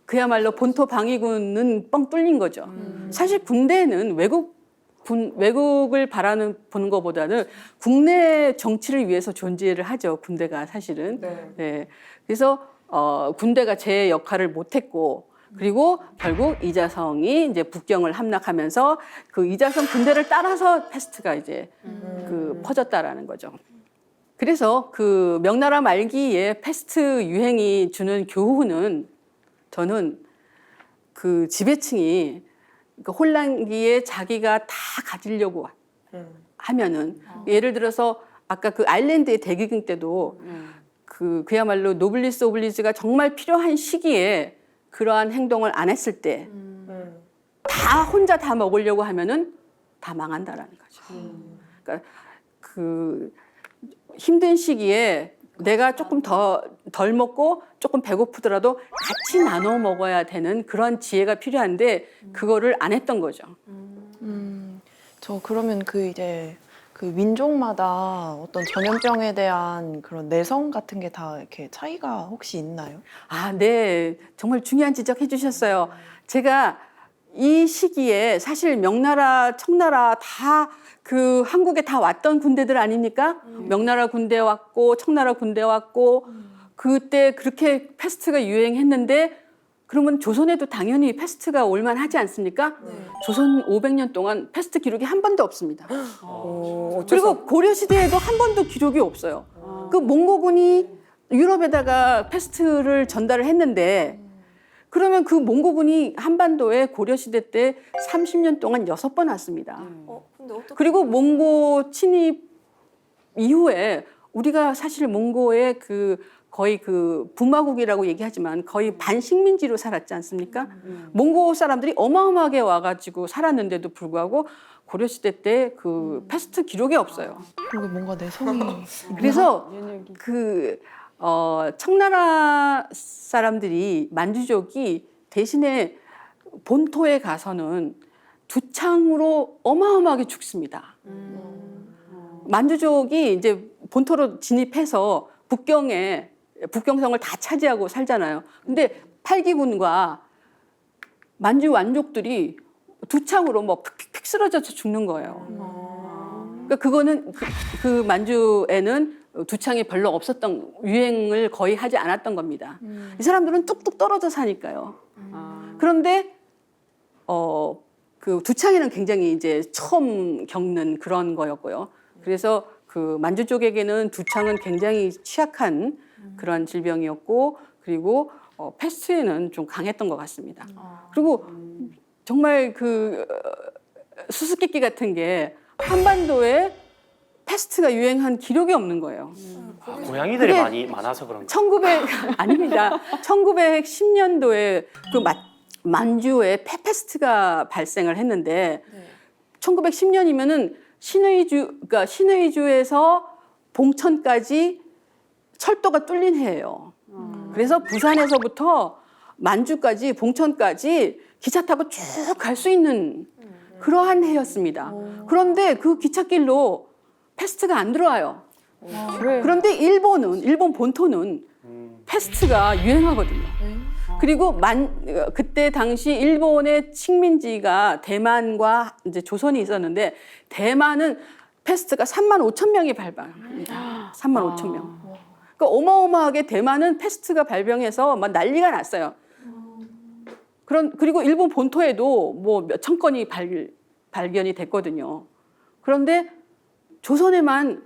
그야말로 본토 방위군은 뻥 뚫린 거죠. 사실 군대는 외국을 보는 것보다는 국내 정치를 위해서 존재를 하죠. 군대가 사실은. 네. 그래서 군대가 제 역할을 못했고, 그리고 결국 이자성이 이제 북경을 함락하면서 그 이자성 군대를 따라서 패스트가 이제 그 퍼졌다라는 거죠. 그래서 그 명나라 말기에 패스트 유행이 주는 교훈은 저는 그 지배층이 그 혼란기에 자기가 다 가지려고 하면은 예를 들어서 아까 그 아일랜드의 대기근 때도 그야말로 노블리스 오블리주가 정말 필요한 시기에 그러한 행동을 안 했을 때 다 혼자 다 먹으려고 하면은 다 망한다라는 거죠. 그러니까 그 힘든 시기에 내가 조금 덜 먹고 조금 배고프더라도 같이 나눠 먹어야 되는 그런 지혜가 필요한데 그거를 안 했던 거죠. 저 그러면 이제 그 민족마다 어떤 전염병에 대한 그런 내성 같은 게 다 이렇게 차이가 혹시 있나요? 아, 네. 정말 중요한 지적해 주셨어요. 제가 이 시기에 사실 명나라, 청나라 다 그 한국에 다 왔던 군대들 아닙니까? 명나라 군대 왔고 청나라 군대 왔고 그때 그렇게 패스트가 유행했는데 그러면 조선에도 당연히 패스트가 올만하지 않습니까? 조선 500년 동안 패스트 기록이 한 번도 없습니다. 그리고 고려 시대에도 한 번도 기록이 없어요. 그 몽고군이 유럽에다가 패스트를 전달을 했는데 그러면 그 몽고군이 한반도에 고려 시대 때 30년 동안 6번 왔습니다. 근데 어떻게 그리고 몽고 침입 이후에 우리가 사실 몽고의 그 거의 그 부마국이라고 얘기하지만 거의 반식민지로 살았지 않습니까? 몽고 사람들이 어마어마하게 와가지고 살았는데도 불구하고 고려시대 때 그 패스트 기록이 없어요. 그게 뭔가 내성이 그래서 그 청나라 사람들이 만주족이 대신에 본토에 가서는 두창으로 어마어마하게 죽습니다. 만주족이 이제 본토로 진입해서 북경성을 다 차지하고 살잖아요. 근데 팔기군과 만주 완족들이 두창으로 뭐 픽픽 쓰러져서 죽는 거예요. 그러니까 그거는 그 만주에는 두창이 별로 없었던 유행을 거의 하지 않았던 겁니다. 이 사람들은 뚝뚝 떨어져 사니까요. 그런데 그 두창에는 굉장히 이제 처음 겪는 그런 거였고요. 그래서 그 만주 쪽에게는 두창은 굉장히 취약한 그런 질병이었고 그리고 패스트에는 좀 강했던 것 같습니다. 그리고 정말 그 수수께끼 같은 게 한반도에 패스트가 유행한 기록이 없는 거예요. 고양이들이 그게 많아서 그런가? 아닙니다. 1910년도에 그 만주에 패스트가 발생을 했는데 1910년이면은 그러니까 신의주에서 봉천까지 철도가 뚫린 해예요. 그래서 부산에서부터 만주까지 봉천까지 기차 타고 쭉 갈 수 있는 그러한 해였습니다. 그런데 그 기찻길로 패스트가 안 들어와요. 그런데 일본 본토는 패스트가 유행하거든요. 그리고 그때 당시 일본의 식민지가 대만과 이제 조선이 있었는데 대만은 패스트가 35,000명이 발병합니다. 35,000명. 그러니까 어마어마하게 대만은 패스트가 발병해서 막 난리가 났어요. 그리고 일본 본토에도 뭐 몇천 건이 발견이 됐거든요. 그런데 조선에만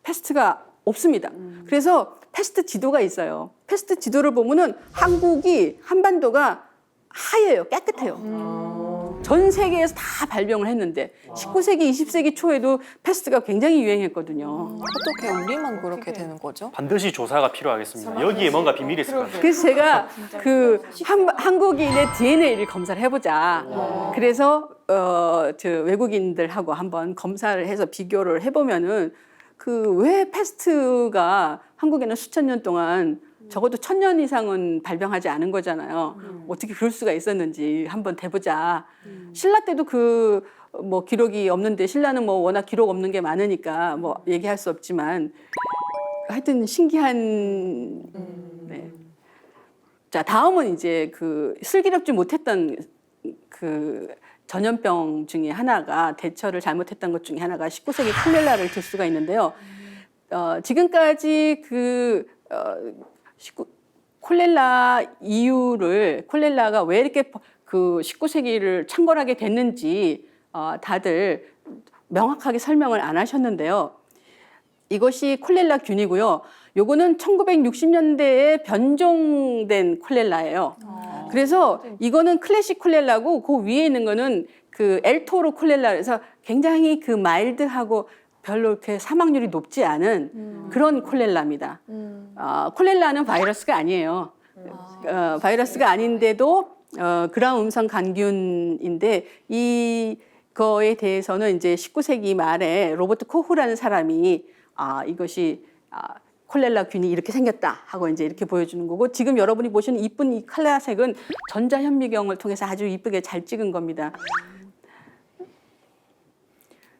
패스트가 없습니다. 그래서 패스트 지도가 있어요. 패스트 지도를 보면은 한반도가 하얘요. 깨끗해요. 전 세계에서 다 발병을 했는데 19세기, 20세기 초에도 패스트가 굉장히 유행했거든요. 어떻게 우리만 그렇게 되는 거죠? 반드시 조사가 필요하겠습니다. 여기에 뭔가 비밀이 있을 것 같아요. 그래서 제가 그 한국인의 DNA를 검사를 해보자. 그래서 저 외국인들하고 한번 검사를 해서 비교를 해보면은 그 왜 패스트가 한국에는 수천 년 동안 적어도 1000년 이상은 발병하지 않은 거잖아요. 어떻게 그럴 수가 있었는지 한번 대보자. 신라 때도 그 뭐 기록이 없는데 신라는 뭐 워낙 기록 없는 게 많으니까 뭐 얘기할 수 없지만 하여튼 신기한. 네. 자, 다음은 이제 그 슬기롭지 못했던 그 전염병 중에 하나가 대처를 잘못했던 것 중에 하나가 19세기 콜레라를 들 수가 있는데요. 지금까지 콜레라 이유를 콜레라가 왜 이렇게 그 19세기를 창궐하게 됐는지 다들 명확하게 설명을 안 하셨는데요. 이것이 콜레라균이고요. 요거는 1960년대에 변종된 콜레라예요. 그래서 이거는 클래식 콜레라고 그 위에 있는 거는 그 엘토로 콜레라, 그래서 굉장히 그 마일드하고 별로 이렇게 사망률이 높지 않은 그런 콜레라입니다. 콜레라는 바이러스가 아니에요. 바이러스가 아닌데도 그라운 음성 간균인데 이거에 대해서는 이제 19세기 말에 로버트 코흐라는 사람이 이것이 콜레라균이 이렇게 생겼다 하고 이제 이렇게 보여주는 거고, 지금 여러분이 보시는 이쁜 이 칼라색은 전자현미경을 통해서 아주 이쁘게 잘 찍은 겁니다.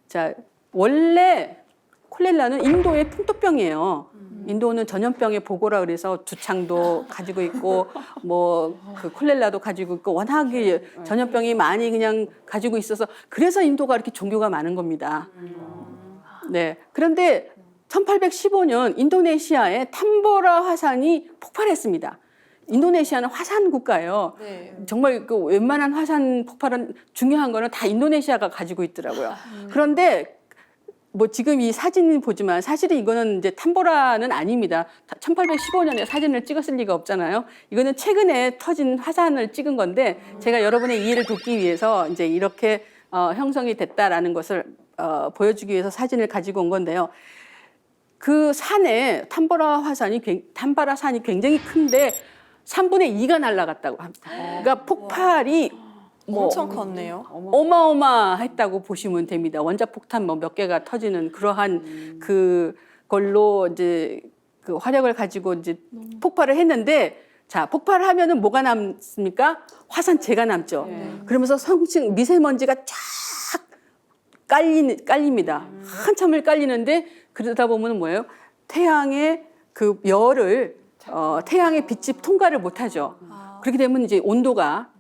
자, 원래 콜레라는 인도의 풍토병이에요. 인도는 전염병의 보고라 그래서 두창도 가지고 있고 뭐 그 콜레라도 가지고 있고 워낙에 전염병이 많이 그냥 가지고 있어서 그래서 인도가 이렇게 종교가 많은 겁니다. 네. 그런데 1815년 인도네시아에 탐보라 화산이 폭발했습니다. 인도네시아는 화산 국가예요. 네. 정말 그 웬만한 화산 폭발은 중요한 거는 다 인도네시아가 가지고 있더라고요. 그런데 뭐 지금 이 사진 보지만 사실은 이거는 이제 탐보라는 아닙니다. 1815년에 사진을 찍었을 리가 없잖아요. 이거는 최근에 터진 화산을 찍은 건데 제가 여러분의 이해를 돕기 위해서 이제 이렇게 형성이 됐다라는 것을 보여주기 위해서 사진을 가지고 온 건데요. 그 산에 탐보라 산이 굉장히 큰데 3분의 2가 날아갔다고 합니다. 그러니까 폭발이 뭐 엄청 컸네요. 어마어마했다고 보시면 됩니다. 원자폭탄 뭐 몇 개가 터지는 그러한 그걸로 이제 그 화력을 가지고 이제 폭발을 했는데, 자, 폭발하면은 뭐가 남습니까? 화산재가 남죠. 그러면서 성층 미세먼지가 쫙 깔립니다. 한참을 깔리는데 그러다 보면 뭐예요? 태양의 그 열을 태양의 빛이 통과를 못하죠. 그렇게 되면 이제 온도가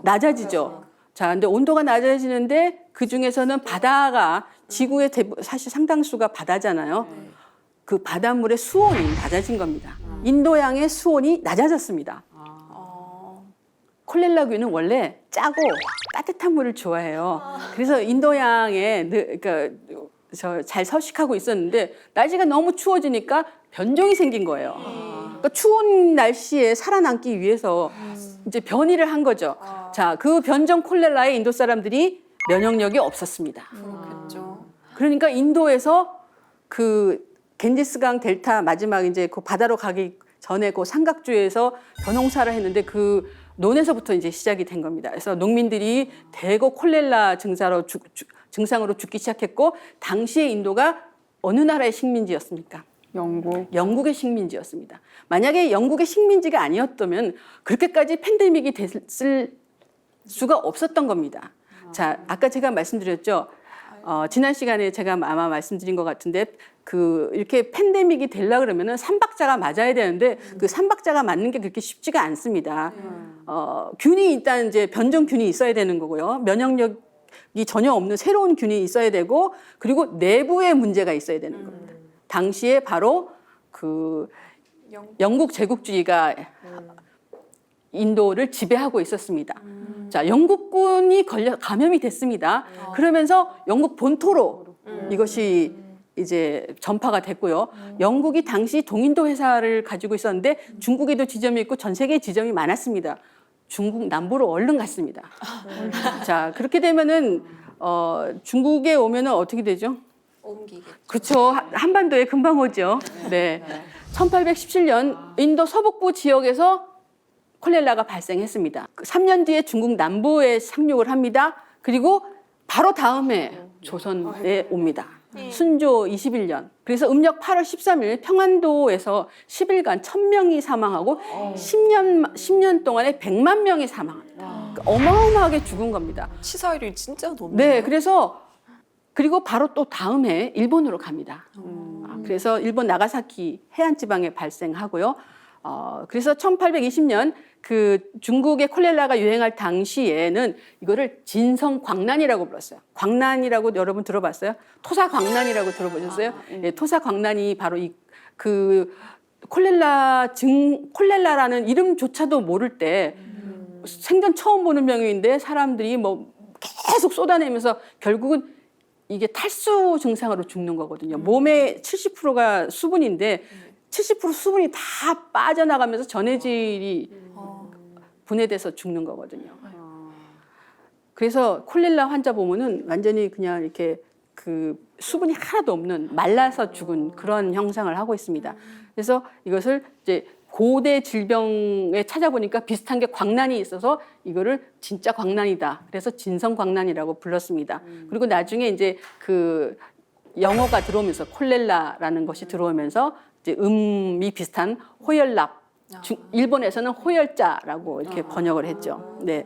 낮아지죠. 자, 근데 온도가 낮아지는데 그 중에서는 바다가 지구의 사실 상당수가 바다잖아요. 그 바닷물의 수온이 낮아진 겁니다. 인도양의 수온이 낮아졌습니다. 콜레라균은 원래 짜고 따뜻한 물을 좋아해요. 그래서 인도양에 그러니까 잘 서식하고 있었는데 날씨가 너무 추워지니까 변종이 생긴 거예요. 그러니까 추운 날씨에 살아남기 위해서 이제 변이를 한 거죠. 자, 그 변종 콜레라에 인도 사람들이 면역력이 없었습니다. 그렇겠죠. 그러니까 인도에서 그 겐지스강 델타 마지막 이제 그 바다로 가기 전에 그 삼각주에서 벼농사를 했는데 그 논에서부터 이제 시작이 된 겁니다. 그래서 농민들이 대거 콜레라 증상으로 죽기 시작했고, 당시에 인도가 어느 나라의 식민지였습니까? 영국의 식민지였습니다. 만약에 영국의 식민지가 아니었다면 그렇게까지 팬데믹이 됐을 수가 없었던 겁니다. 자, 아까 제가 말씀드렸죠. 지난 시간에 제가 아마 말씀드린 것 같은데 이렇게 팬데믹이 되려 그러면은 삼박자가 맞아야 되는데 그 삼박자가 맞는 게 그렇게 쉽지가 않습니다. 균이 일단 이제 변종균이 있어야 되는 거고요. 면역력이 전혀 없는 새로운 균이 있어야 되고, 그리고 내부에 문제가 있어야 되는 겁니다. 당시에 바로 그 영국 제국주의가 인도를 지배하고 있었습니다. 자, 영국군이 감염이 됐습니다. 그러면서 영국 본토로 이것이 이제 전파가 됐고요. 영국이 당시 동인도 회사를 가지고 있었는데 중국에도 지점이 있고 전 세계에 지점이 많았습니다. 중국 남부로 얼른 갔습니다. 자, 그렇게 되면은 중국에 오면은 어떻게 되죠? 옮기겠죠. 그렇죠. 한반도에 금방 오죠. 네. 1817년 인도 서북부 지역에서 콜레라가 발생했습니다. 3년 뒤에 중국 남부에 상륙을 합니다. 그리고 바로 다음에 조선에 옵니다. 순조 21년. 그래서 음력 8월 13일 평안도에서 10일간 1000명이 사망하고 10년 동안에 100만 명이 사망합니다. 그러니까 어마어마하게 죽은 겁니다. 치사율이 진짜 높네요. 네, 그래서 그리고 바로 또 다음 해 일본으로 갑니다. 그래서 일본 나가사키 해안 지방에 발생하고요. 그래서 1820년 그 중국의 콜레라가 유행할 당시에는 이거를 진성광난이라고 불렀어요. 광난이라고 여러분 들어봤어요? 토사광난이라고 들어보셨어요? 네, 토사광난이 바로 그 콜레라라는 이름조차도 모를 때 생전 처음 보는 병인데 사람들이 뭐 계속 쏟아내면서 결국은 이게 탈수 증상으로 죽는 거거든요. 몸의 70%가 수분인데 70% 수분이 다 빠져나가면서 전해질이 분해돼서 죽는 거거든요. 그래서 콜레라 환자 보면은 완전히 그냥 이렇게 그 수분이 하나도 없는 말라서 죽은 그런 형상을 하고 있습니다. 그래서 이것을 이제 고대 질병에 찾아보니까 비슷한 게 광난이 있어서 이거를 진짜 광난이다. 그래서 진성광난이라고 불렀습니다. 그리고 나중에 이제 그 영어가 들어오면서 콜렐라라는 것이 들어오면서 이제 음이 비슷한 호열납. 일본에서는 호열자라고 이렇게 번역을 했죠. 네.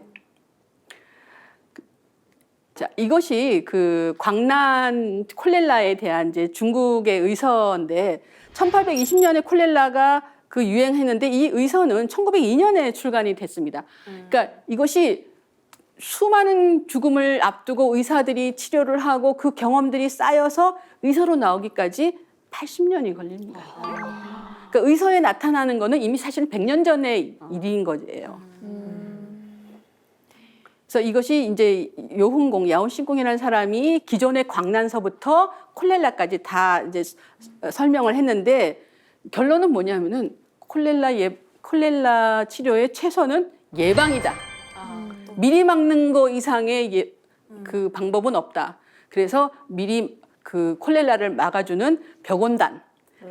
자, 이것이 그 광난 콜렐라에 대한 이제 중국의 의서인데 1820년에 콜렐라가 그 유행했는데 이 의서는 1902년에 출간이 됐습니다. 그러니까 이것이 수많은 죽음을 앞두고 의사들이 치료를 하고 그 경험들이 쌓여서 의서로 나오기까지 80년이 걸립니다. 그러니까 의서에 나타나는 거는 이미 사실 100년 전의 일인 거예요. 그래서 이것이 이제 요훈공, 야오신공이라는 사람이 기존의 광난서부터 콜렐라까지 다 이제 설명을 했는데 결론은 뭐냐면은 콜렐라 치료의 최선은 예방이다. 미리 막는 거 이상의 그 방법은 없다. 그래서 미리 그 콜렐라를 막아주는 벽온단,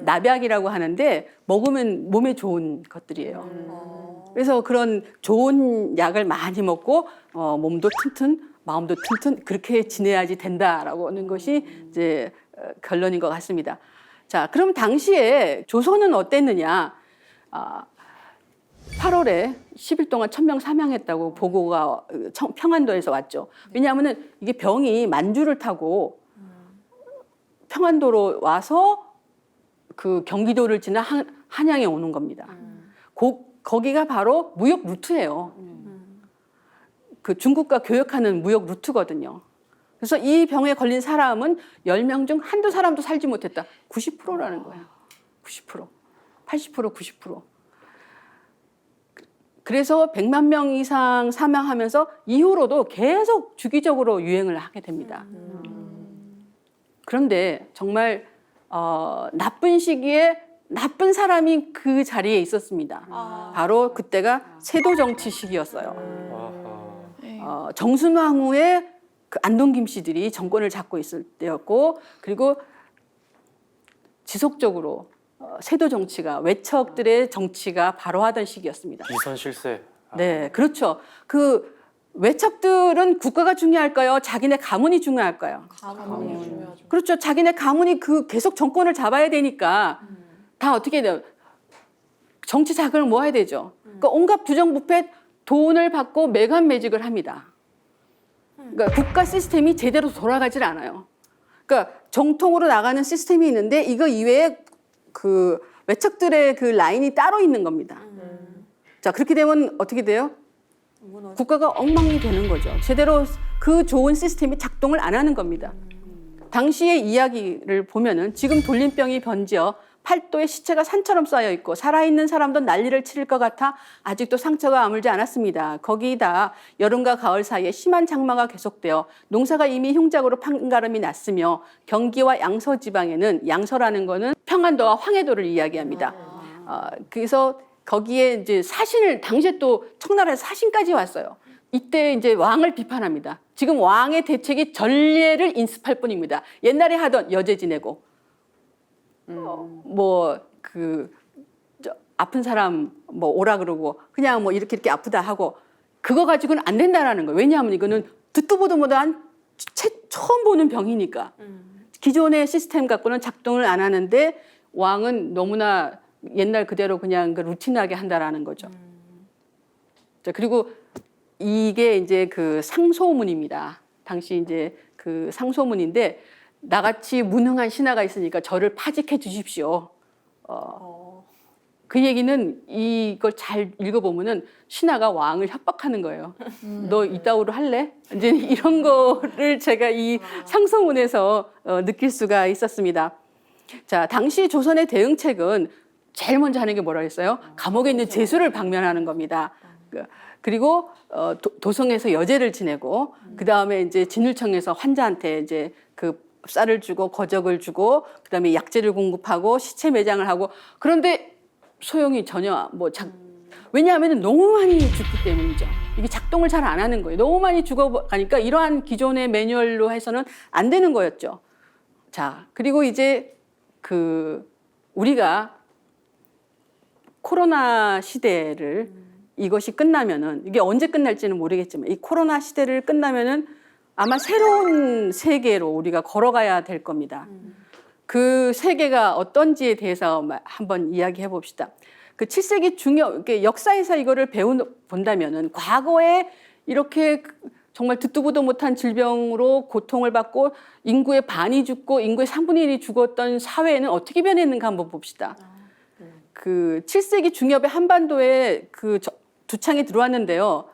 나백이라고 하는데 먹으면 몸에 좋은 것들이에요. 그래서 그런 좋은 약을 많이 먹고 몸도 튼튼, 마음도 튼튼 그렇게 지내야지 된다라고 하는 것이 이제 결론인 것 같습니다. 자, 그럼 당시에 조선은 어땠느냐? 8월에 10일 동안 1000명 사망했다고 보고가 평안도에서 왔죠. 왜냐하면 이게 병이 만주를 타고 평안도로 와서 그 경기도를 지나 한양에 오는 겁니다. 거기가 바로 무역 루트예요. 그 중국과 교역하는 무역 루트거든요. 그래서 이 병에 걸린 사람은 10명 중 한두 사람도 살지 못했다. 90%라는 거예요. 90%. 80%, 90%. 그래서 100만 명 이상 사망하면서 이후로도 계속 주기적으로 유행을 하게 됩니다. 그런데 정말 나쁜 시기에 나쁜 사람이 그 자리에 있었습니다. 바로 그때가 세도 정치 시기였어요. 정순왕후의 그 안동김 씨들이 정권을 잡고 있을 때였고, 그리고 지속적으로 세도 정치가, 외척들의 정치가 발효하던 시기였습니다. 비선 실세. 네, 그렇죠. 그 외척들은 국가가 중요할까요? 자기네 가문이 중요할까요? 가문이 중요하죠. 그렇죠. 자기네 가문이 그 계속 정권을 잡아야 되니까 다 어떻게 돼요? 정치 자금을 모아야 되죠. 그러니까 온갖 부정부패 돈을 받고 매간매직을 합니다. 그러니까 국가 시스템이 제대로 돌아가질 않아요. 그러니까 정통으로 나가는 시스템이 있는데 이거 이외에 그 외척들의 그 라인이 따로 있는 겁니다. 자, 그렇게 되면 어떻게 돼요? 국가가 엉망이 되는 거죠. 제대로 그 좋은 시스템이 작동을 안 하는 겁니다. 당시의 이야기를 보면은 지금 돌림병이 번져 팔도에 시체가 산처럼 쌓여 있고 살아있는 사람도 난리를 치를 것 같아 아직도 상처가 아물지 않았습니다. 거기다 여름과 가을 사이에 심한 장마가 계속되어 농사가 이미 흉작으로 판가름이 났으며 경기와 양서 지방에는, 양서라는 거는 평안도와 황해도를 이야기합니다. 그래서 거기에 이제 사신을, 당시에 또 청나라에서 사신까지 왔어요. 이때 이제 왕을 비판합니다. 지금 왕의 대책이 전례를 인습할 뿐입니다. 옛날에 하던 여제 지내고 아픈 사람 뭐 오라 그러고 그냥 뭐 이렇게 아프다 하고 그거 가지고는 안 된다라는 거예요. 왜냐하면 이거는 듣도 보도 못한 처음 보는 병이니까 기존의 시스템 갖고는 작동을 안 하는데 왕은 너무나 옛날 그대로 그냥 그 루틴하게 한다라는 거죠. 자, 그리고 이게 이제 그 상소문입니다. 당시 이제 그 상소문인데 나같이 무능한 신하가 있으니까 저를 파직해 주십시오. 그 얘기는 이걸 잘 읽어보면은 신하가 왕을 협박하는 거예요. 너 이따위로 할래? 이제 이런 거를 제가 이 상소문에서 느낄 수가 있었습니다. 자, 당시 조선의 대응책은 제일 먼저 하는 게 뭐라 했어요? 감옥에 있는 죄수를 방면하는 겁니다. 그리고 도성에서 여제를 지내고 그 다음에 이제 진울청에서 환자한테 이제 그 쌀을 주고 거적을 주고 그 다음에 약재를 공급하고 시체 매장을 하고 그런데 소용이 전혀 왜냐하면 너무 많이 죽기 때문이죠. 이게 작동을 잘 안 하는 거예요. 너무 많이 죽어가니까 이러한 기존의 매뉴얼로 해서는 안 되는 거였죠. 자, 그리고 이제 우리가 코로나 시대를 이것이 끝나면은 이게 언제 끝날지는 모르겠지만 이 코로나 시대를 끝나면은 아마 새로운 세계로 우리가 걸어가야 될 겁니다. 그 세계가 어떤지에 대해서 한번 이야기해 봅시다. 그 7세기 역사에서 이거를 본다면은 과거에 이렇게 정말 듣도 보도 못한 질병으로 고통을 받고 인구의 반이 죽고 인구의 3분의 1이 죽었던 사회는 어떻게 변했는가 한번 봅시다. 그 7세기 중엽에 한반도에 그 두창이 들어왔는데요.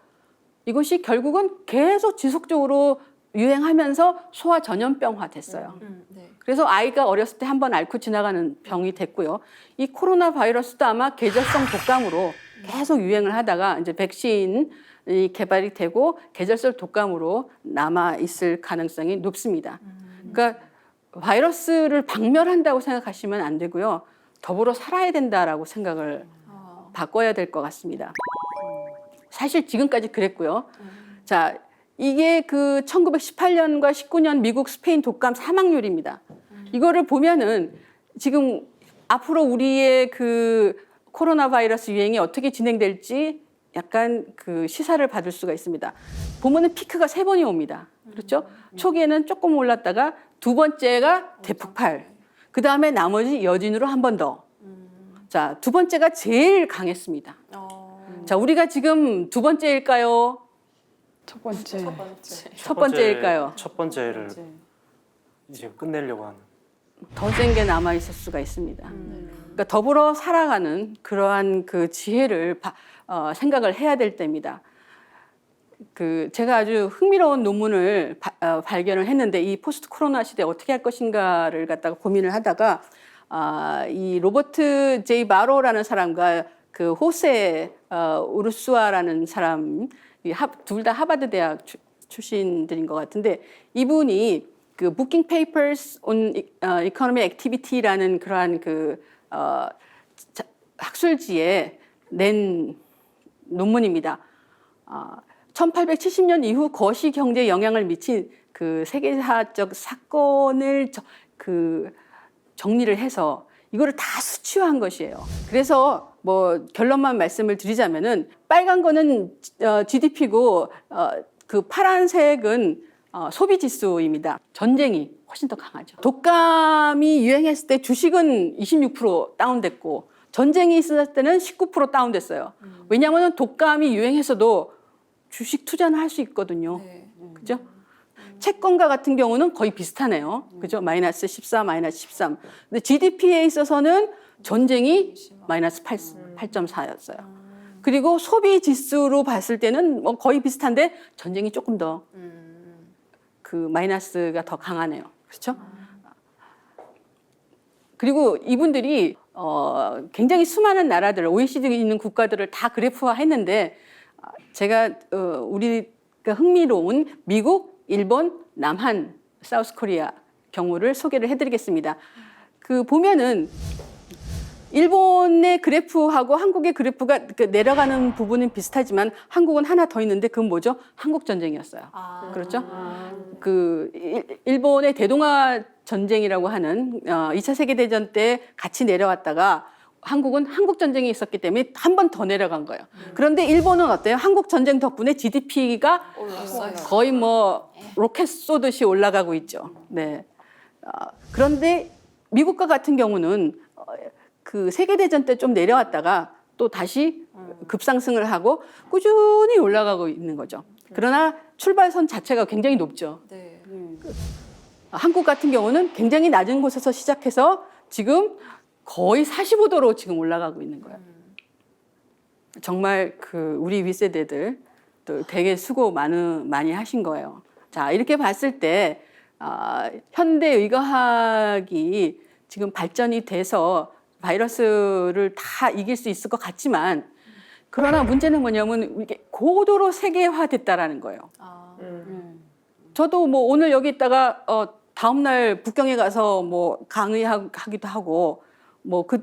이것이 결국은 계속 지속적으로 유행하면서 소아 전염병화 됐어요. 그래서 아이가 어렸을 때 한번 앓고 지나가는 병이 됐고요. 이 코로나 바이러스도 아마 계절성 독감으로 계속 유행을 하다가 이제 백신이 개발이 되고 계절성 독감으로 남아 있을 가능성이 높습니다. 그러니까 바이러스를 박멸한다고 생각하시면 안 되고요. 더불어 살아야 된다라고 생각을 바꿔야 될 것 같습니다. 사실 지금까지 그랬고요. 자, 이게 그 1918년과 19년 미국 스페인 독감 사망률입니다. 이거를 보면은 지금 앞으로 우리의 그 코로나 바이러스 유행이 어떻게 진행될지 약간 그 시사를 받을 수가 있습니다. 보면은 피크가 3번이 옵니다. 그렇죠? 초기에는 조금 올랐다가 두 번째가 대폭발. 그 다음에 나머지 여진으로 한 번 더. 자, 두 번째가 제일 강했습니다. 자, 우리가 지금 두 번째일까요? 첫 번째. 첫 번째일까요? 첫 번째를 이제 끝내려고 하는. 더 센 게 남아 있을 수가 있습니다. 그러니까 더불어 살아가는 그러한 그 지혜를 생각을 해야 될 때입니다. 제가 아주 흥미로운 논문을 발견을 했는데 이 포스트 코로나 시대 어떻게 할 것인가를 갖다가 고민을 하다가 이 로버트 제이 바로라는 사람과 그 호세 우르수아라는 사람 둘 다 하버드 대학 출신들인 것 같은데 이분이 그 Booking Papers on Economic Activity라는 그러한 학술지에 낸 논문입니다. 1870년 이후 거시 경제에 영향을 미친 그 세계사적 사건을 정리를 해서 이거를 다 수치화한 것이에요. 그래서 뭐 결론만 말씀을 드리자면은 빨간 거는 GDP고 그 파란색은 소비 지수입니다. 전쟁이 훨씬 더 강하죠. 독감이 유행했을 때 주식은 26% 다운됐고 전쟁이 있었을 때는 19% 다운됐어요. 왜냐하면 독감이 유행했어도 주식 투자는 할 수 있거든요. 그죠? 채권가 같은 경우는 거의 비슷하네요. 그죠? 마이너스 14, 마이너스 13. 근데 GDP에 있어서는 전쟁이 마이너스 8.4였어요. 그리고 소비 지수로 봤을 때는 뭐 거의 비슷한데 전쟁이 조금 더 그 마이너스가 더 강하네요. 그렇죠? 그리고 이분들이 굉장히 수많은 나라들, OECD에 있는 국가들을 다 그래프화했는데 제가 우리가 흥미로운 미국, 일본, 남한, 사우스 코리아 경우를 소개를 해드리겠습니다. 보면은 일본의 그래프하고 한국의 그래프가 내려가는 부분은 비슷하지만 한국은 하나 더 있는데 그건 뭐죠? 한국 전쟁이었어요. 그렇죠? 일본의 대동아 전쟁이라고 하는 2차 세계대전 때 같이 내려왔다가 한국은 한국 전쟁이 있었기 때문에 한 번 더 내려간 거예요. 그런데 일본은 어때요? 한국 전쟁 덕분에 GDP가 거의 뭐 로켓 쏘듯이 올라가고 있죠. 네. 그런데 미국과 같은 경우는 그 세계대전 때 좀 내려왔다가 또 다시 급상승을 하고 꾸준히 올라가고 있는 거죠. 그러나 출발선 자체가 굉장히 높죠. 네. 한국 같은 경우는 굉장히 낮은 곳에서 시작해서 지금 거의 45도로 지금 올라가고 있는 거예요. 정말 그 우리 윗세대들 또 되게 수고 많이 하신 거예요. 자, 이렇게 봤을 때 현대 의과학이 지금 발전이 돼서 바이러스를 다 이길 수 있을 것 같지만 그러나 문제는 뭐냐면 이게 고도로 세계화됐다라는 거예요. 저도 뭐 오늘 여기 있다가 다음날 북경에 가서 뭐 강의하기도 하고 뭐 그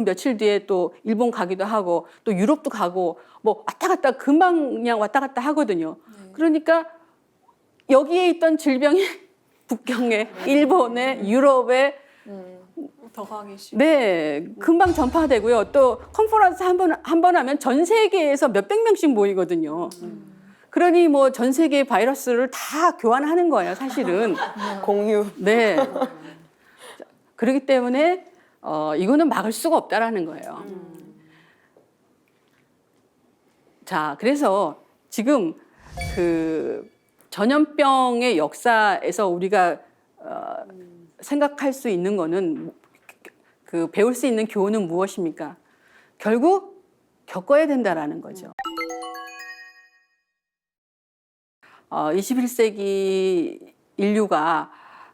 며칠 뒤에 또 일본 가기도 하고 또 유럽도 가고 뭐 왔다 갔다 금방 그냥 왔다 갔다 하거든요. 그러니까 여기에 있던 질병이 북경에, 일본에, 유럽에 더 가기 싫어. 네, 금방 전파되고요. 또 컨퍼런스 한 번 하면 전 세계에서 몇백 명씩 모이거든요. 그러니 뭐 전 세계 바이러스를 다 교환하는 거예요, 사실은. 공유. 네. 그렇기 때문에 이거는 막을 수가 없다라는 거예요. 자, 그래서 지금 그 전염병의 역사에서 우리가 생각할 수 있는 거는 그 배울 수 있는 교훈은 무엇입니까? 결국 겪어야 된다라는 거죠. 21세기 인류가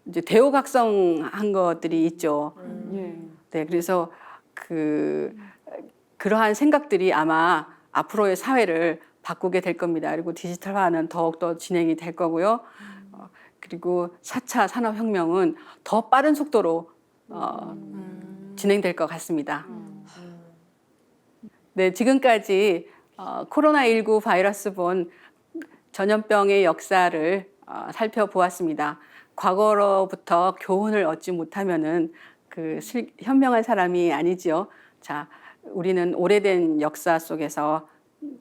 이제 대오각성한 것들이 있죠. 네, 그래서 그러한 생각들이 아마 앞으로의 사회를 바꾸게 될 겁니다. 그리고 디지털화는 더욱더 진행이 될 거고요. 그리고 4차 산업혁명은 더 빠른 속도로 진행될 것 같습니다. 네, 지금까지 코로나19 바이러스본 전염병의 역사를 살펴보았습니다. 과거로부터 교훈을 얻지 못하면은 현명한 사람이 아니지요. 자, 우리는 오래된 역사 속에서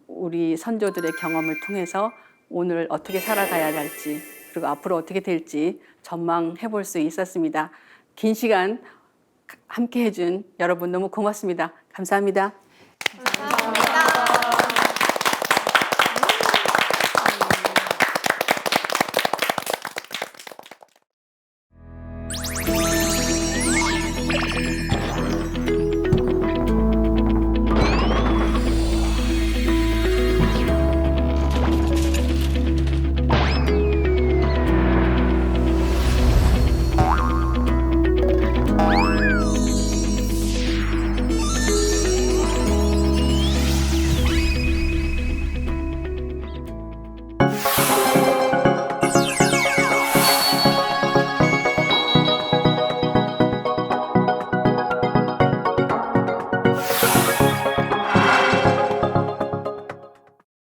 우리 선조들의 경험을 통해서 오늘 어떻게 살아가야 할지 그리고 앞으로 어떻게 될지 전망해 볼 수 있었습니다. 긴 시간 함께 해준 여러분 너무 고맙습니다. 감사합니다.